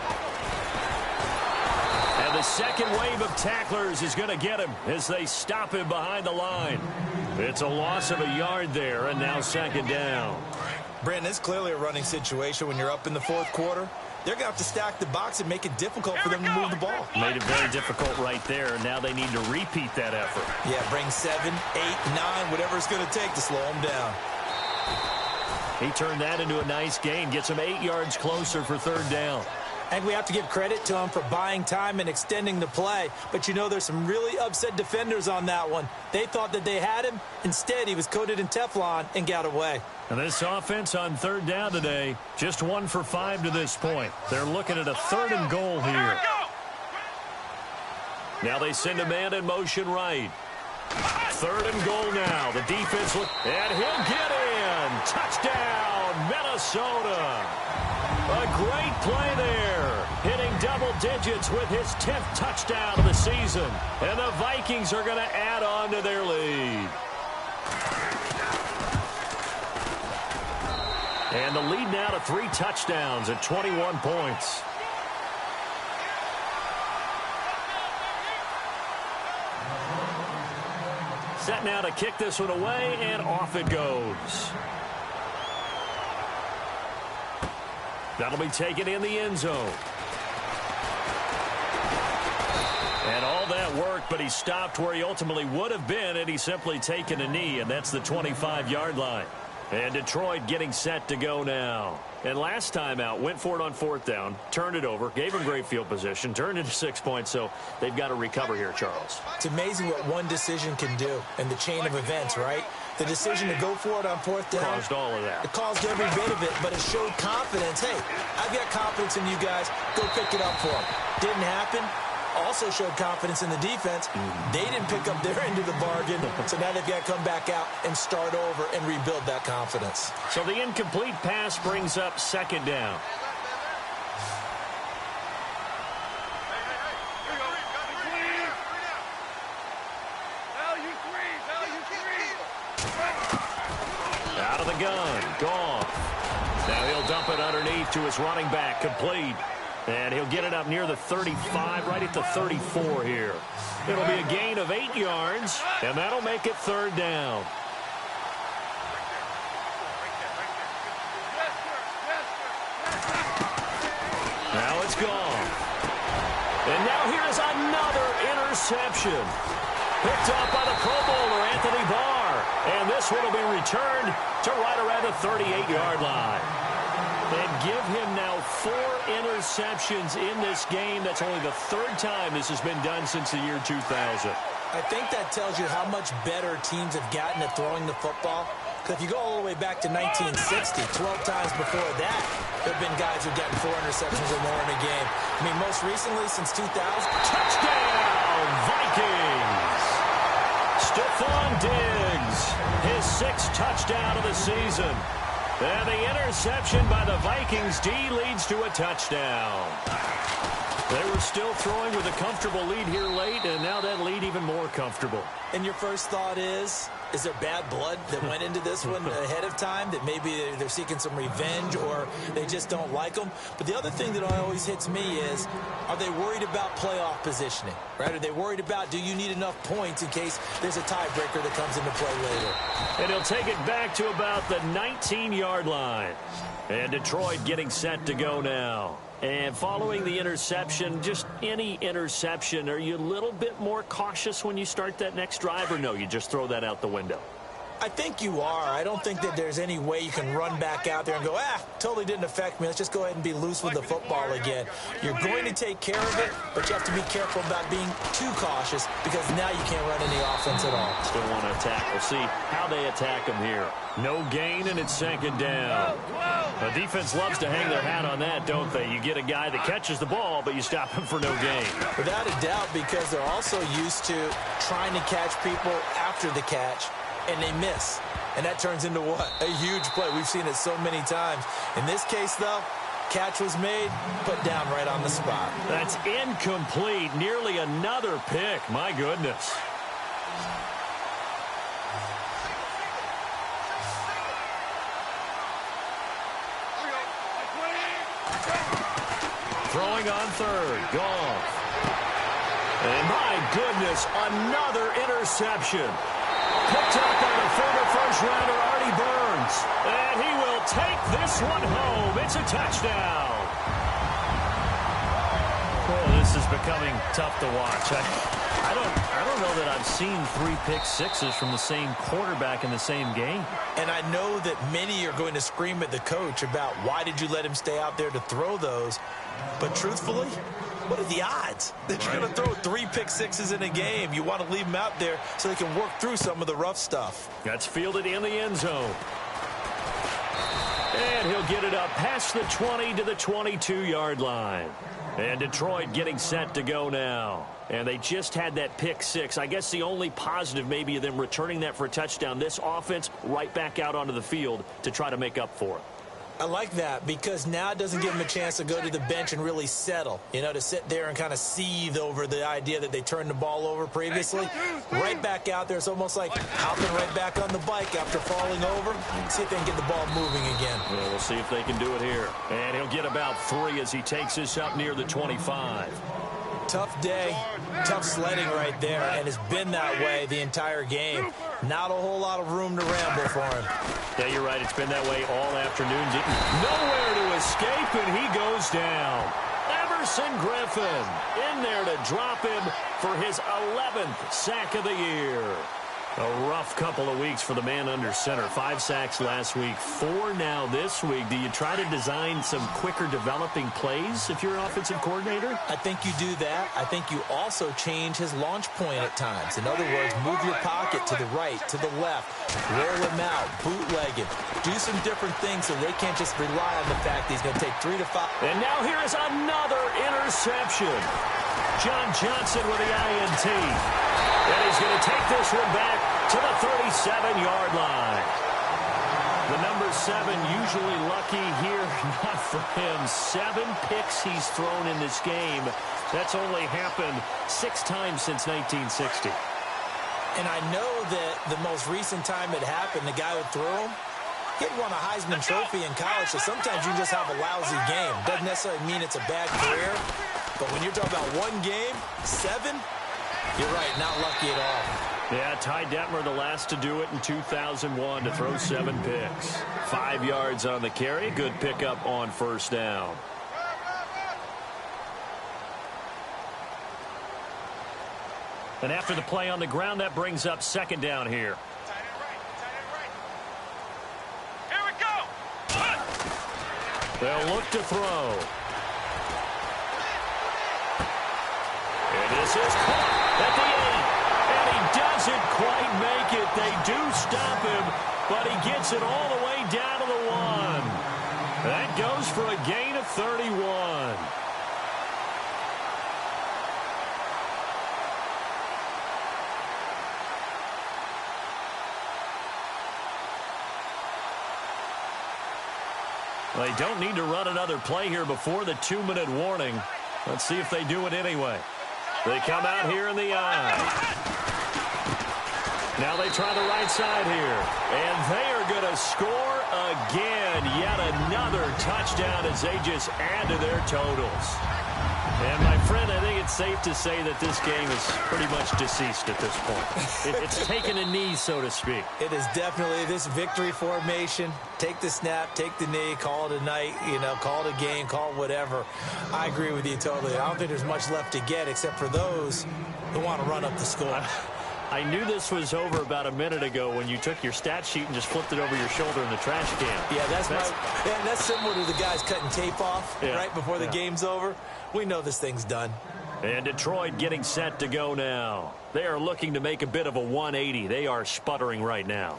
And the second wave of tacklers is going to get him as they stop him behind the line. It's a loss of a yard there, and now second down. Brandon, it's clearly a running situation when you're up in the fourth quarter. They're going to have to stack the box and make it difficult for them to move the ball. Made it very difficult right there. Now they need to repeat that effort. Yeah, bring 7, 8, 9, whatever it's going to take to slow them down. He turned that into a nice gain. Gets him 8 yards closer for third down. And we have to give credit to him for buying time and extending the play. But, you know, there's some really upset defenders on that one. They thought that they had him. Instead, he was coated in Teflon and got away. And this offense on third down today, just 1 for 5 to this point. They're looking at a 3rd and goal here. Now they send a man in motion right. 3rd and goal now. The defense look, and he'll get in. Touchdown, Minnesota. A great play there, hitting double digits with his 10th touchdown of the season. And the Vikings are going to add on to their lead. And the lead now to 3 touchdowns at 21 points. Set now to kick this one away, and off it goes. That'll be taken in the end zone. And all that work, but he stopped where he ultimately would have been had he simply taken a knee, and that's the 25-yard line. And Detroit getting set to go now. And last time out, went for it on 4th down, turned it over, gave him great field position, turned into 6 points, so they've got to recover here, Charles. It's amazing what one decision can do in the chain of events, right? The decision to go for it on 4th down. Caused all of that. It caused every bit of it, but it showed confidence. Hey, I've got confidence in you guys. Go pick it up for them. Didn't happen. Also showed confidence in the defense. They didn't pick up their end of the bargain, so now they've got to come back out and start over and rebuild that confidence. So the incomplete pass brings up second down. Out of the gun, Goff. Now he'll dump it underneath to his running back, complete. And he'll get it up near the 35, right at the 34 here. It'll be a gain of 8 yards, and that'll make it third down. Now it's gone. And now here's another interception. Picked up by the Pro Bowler, Anthony Barr. And this one will be returned to right around the 38-yard line. And give him now 4 interceptions in this game. That's only the 3rd time this has been done since the year 2000. I think that tells you how much better teams have gotten at throwing the football. Because if you go all the way back to 1960, 12 times before that, there have been guys who've gotten 4 interceptions or more in a game. I mean, most recently, since 2000. Touchdown, Vikings! Stephon Diggs, his 6th touchdown of the season. And the interception by the Vikings D leads to a touchdown. They were still throwing with a comfortable lead here late, and now that lead even more comfortable. And your first thought is there bad blood that went into this one ahead of time, that maybe they're seeking some revenge or they just don't like them? But the other thing that always hits me is, are they worried about playoff positioning, right? Are they worried about, do you need enough points in case there's a tiebreaker that comes into play later? And he'll take it back to about the 19-yard line. And Detroit getting set to go now. And following the interception, just any interception, are you a little bit more cautious when you start that next drive, or no, you just throw that out the window? I think you are. I don't think that there's any way you can run back out there and go, totally didn't affect me. Let's just go ahead and be loose with the football again. You're going to take care of it, but you have to be careful about being too cautious because now you can't run any offense at all. Still want to attack. We'll see how they attack him here. No gain, and it's second down. The defense loves to hang their hat on that, don't they? You get a guy that catches the ball, but you stop him for no gain. Without a doubt, because they're also used to trying to catch people after the catch, and they miss. And that turns into what? A huge play. We've seen it so many times. In this case, though, catch was made, put down right on the spot. That's incomplete. Nearly another pick. My goodness. Throwing on third. Goff. And my goodness, another interception. Picked up by the former first-rounder Artie Burns. And he will take this one home. It's a touchdown. Oh, this is becoming tough to watch. I don't know that I've seen 3 pick sixes from the same quarterback in the same game. And I know that many are going to scream at the coach about why did you let him stay out there to throw those. But truthfully, what are the odds that you're going to throw 3 pick sixes in a game? You want to leave them out there so they can work through some of the rough stuff. That's fielded in the end zone. And he'll get it up past the 20 to the 22-yard line. And Detroit getting set to go now. And they just had that pick six. I guess the only positive maybe of them returning that for a touchdown. This offense right back out onto the field to try to make up for it. I like that because now it doesn't give them a chance to go to the bench and really settle, to sit there and kind of seethe over the idea that they turned the ball over previously. Right back out there. It's almost like hopping right back on the bike after falling over. See if they can get the ball moving again. Well, we'll see if they can do it here. And he'll get about 3 as he takes this up near the 25. Tough day, tough sledding right there, and it's been that way the entire game. Not a whole lot of room to ramble for him. Yeah, you're right. It's been that way all afternoon. Nowhere to escape, and he goes down. Everson Griffin in there to drop him for his 11th sack of the year. A rough couple of weeks for the man under center. 5 sacks last week, 4 now this week. Do you try to design some quicker developing plays if you're an offensive coordinator? I think you do that. I think you also change his launch point at times. In other words, move your pocket to the right, to the left, roll him out, bootleg him. Do some different things so they can't just rely on the fact that he's going to take 3 to 5. And now here is another interception. John Johnson with the INT. And he's going to take this one back to the 37-yard line. The number 7 usually lucky here. Not for him. 7 picks he's thrown in this game. That's only happened 6 times since 1960. And I know that the most recent time it happened, the guy who threw him, he had won a Heisman Trophy in college, so sometimes you just have a lousy game. Doesn't necessarily mean it's a bad career. But when you're talking about 1 game, 7, you're right, not lucky at all. Yeah, Ty Detmer, the last to do it in 2001 to throw 7 picks. 5 yards on the carry. Good pickup on first down. And after the play on the ground, that brings up second down here. Here we go. They'll look to throw. And this is caught at the 8. And he doesn't quite make it. They do stop him, but he gets it all the way down to the 1. That goes for a gain of 31. They don't need to run another play here before the 2-minute warning. Let's see if they do it anyway. They come out here in the eye. Now they try the right side here. And they are going to score again. Yet another touchdown as they just add to their totals. And, my friend, I think it's safe to say that this game is pretty much deceased at this point. It's taken a knee, so to speak. It is definitely this victory formation. Take the snap, take the knee, call it a night, call it a game, call it whatever. I agree with you totally. I don't think there's much left to get except for those who want to run up the score. I knew this was over about a minute ago when you took your stat sheet and just flipped it over your shoulder in the trash can. Yeah, that's similar to the guys cutting tape off right before the game's over. We know this thing's done. And Detroit getting set to go now. They are looking to make a bit of a 180. They are sputtering right now.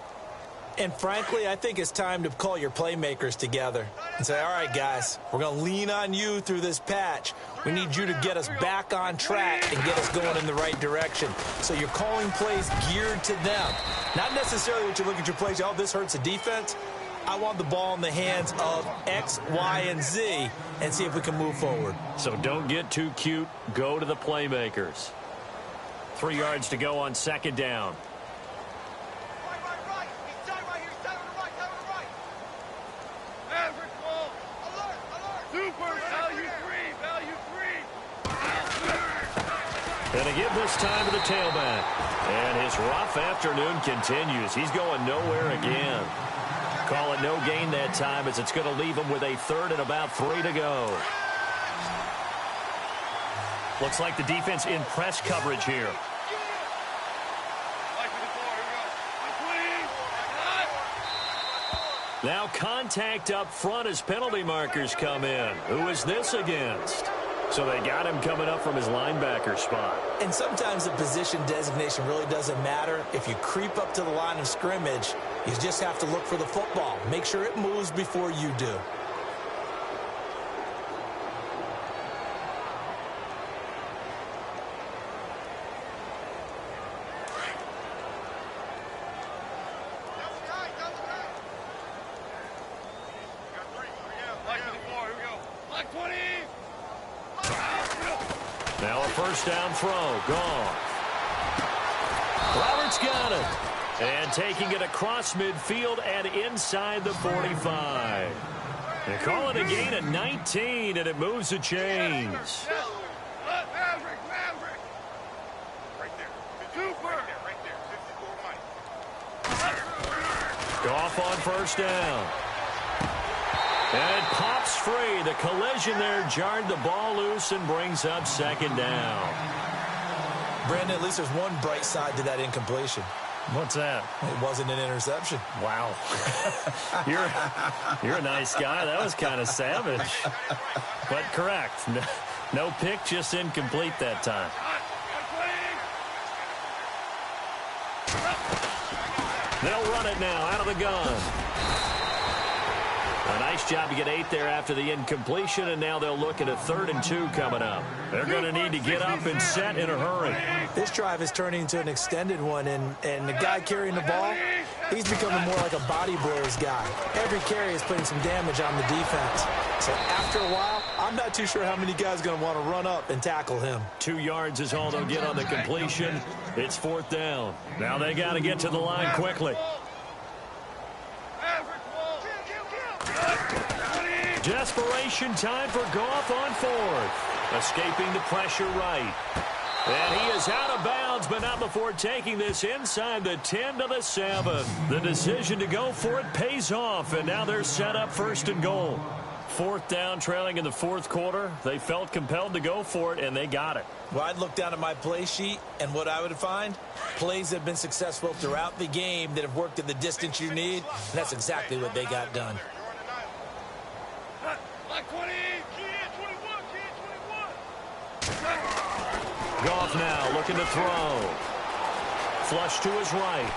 And frankly, I think it's time to call your playmakers together and say, all right, guys, we're going to lean on you through this patch. We need you to get us back on track and get us going in the right direction. So you're calling plays geared to them. Not necessarily what you look at your plays, oh, this hurts the defense. I want the ball in the hands of X, Y, and Z and see if we can move forward. So don't get too cute. Go to the playmakers. 3 yards to go on second down. And a give this time to the tailback. And his rough afternoon continues. He's going nowhere again. Call it no gain that time as it's going to leave him with a third and about 3 to go. Looks like the defense in press coverage here. Now contact up front as penalty markers come in. Who is this against? So they got him coming up from his linebacker spot. And sometimes the position designation really doesn't matter. If you creep up to the line of scrimmage, you just have to look for the football. Make sure it moves before you do. Now a first down throw. Gone. Roberts got it. And taking it across midfield and inside the 45. They call it a gain of 19, and it moves the chains. Goff on first down. And it pops free. The collision there jarred the ball loose and brings up second down. Brandon, at least there's one bright side to that incompletion. What's that? It wasn't an interception. Wow. You're a nice guy. That was kind of savage. But correct. No pick, just incomplete that time. They'll run it now out of the gun. A nice job to get 8 there after the incompletion, and now they'll look at a 3rd and 2 coming up. They're going to need to get up and set in a hurry. This drive is turning into an extended one, and the guy carrying the ball, he's becoming more like a body blows guy. Every carry is putting some damage on the defense. So after a while, I'm not too sure how many guys are going to want to run up and tackle him. 2 yards is all they'll get on the completion. It's 4th down. Now they got to get to the line quickly. Desperation time for Goff on 4th. Escaping the pressure right. And he is out of bounds, but not before taking this inside the 10 to the 7. The decision to go for it pays off, and now they're set up 1st and goal. 4th down, trailing in the 4th quarter. They felt compelled to go for it, and they got it. Well, I'd look down at my play sheet, and what I would find, plays that have been successful throughout the game that have worked in the distance you need, and that's exactly what they got done. Goff now looking to throw. Flush to his right.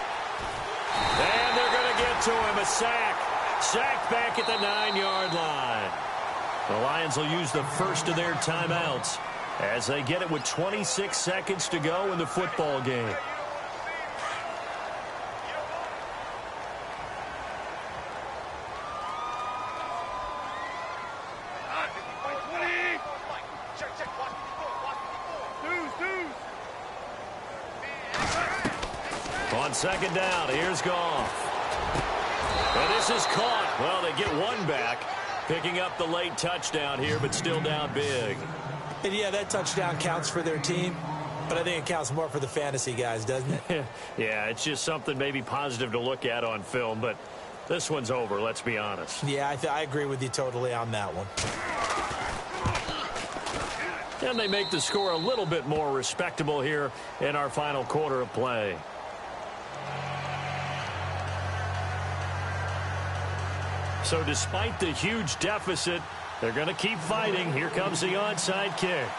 And they're going to get to him. A sack. Sacked back at the 9-yard line. The Lions will use the first of their timeouts as they get it with 26 seconds to go in the football game. second down. Here's Goff. And this is caught. Well, they get one back, picking up the late touchdown here, but still down big. And yeah, that touchdown counts for their team, but I think it counts more for the fantasy guys, doesn't it? Yeah, it's just something maybe positive to look at on film, but this one's over, let's be honest. Yeah, I agree with you totally on that one. And they make the score a little bit more respectable here in our final quarter of play. So despite the huge deficit, they're going to keep fighting. Here comes the onside kick.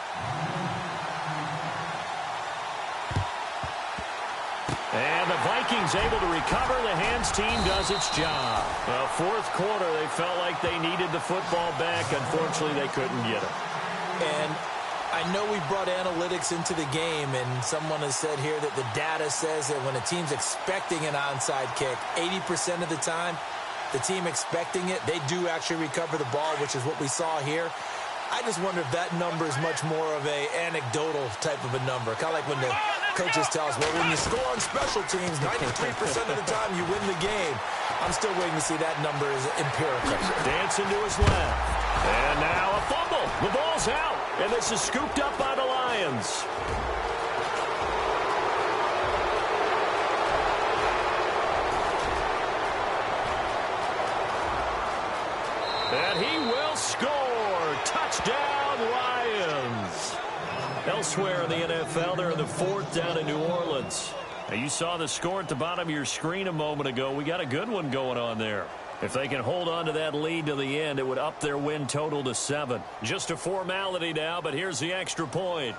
And the Vikings able to recover. The hands team does its job. Fourth quarter, they felt like they needed the football back. Unfortunately, they couldn't get it. And I know we brought analytics into the game, and someone has said here that the data says that when a team's expecting an onside kick, 80% of the time, the team expecting it, they do actually recover the ball, which is what we saw here. I just wonder if that number is much more of a anecdotal type of a number. Kind of like when the coaches tell us, well, when you score on special teams, 93% of the time you win the game. I'm still waiting to see that number is empirical. Dancing to his left. And now a fumble. The ball's out. And this is scooped up by the Lions. And he will score. Touchdown, Lions. Elsewhere in the NFL, they're in the fourth down in New Orleans. Now, you saw the score at the bottom of your screen a moment ago. We got a good one going on there. If they can hold on to that lead to the end, it would up their win total to 7. Just a formality now, but here's the extra point.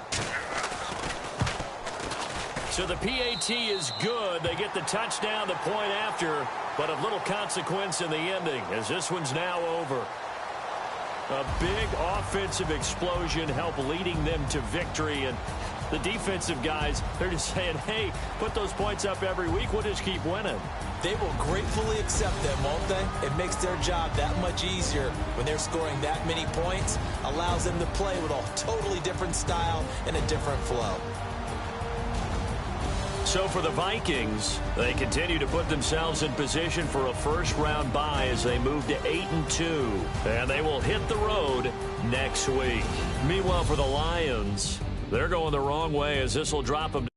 So the PAT is good. They get the touchdown, the point after, but of little consequence in the ending, as this one's now over. A big offensive explosion helped leading them to victory, and the defensive guys, they're just saying, hey, put those points up every week. We'll just keep winning. They will gratefully accept them, won't they? It makes their job that much easier when they're scoring that many points, allows them to play with a totally different style and a different flow. So for the Vikings, they continue to put themselves in position for a first-round bye as they move to 8-2. And they will hit the road next week. Meanwhile, for the Lions, they're going the wrong way as this will drop them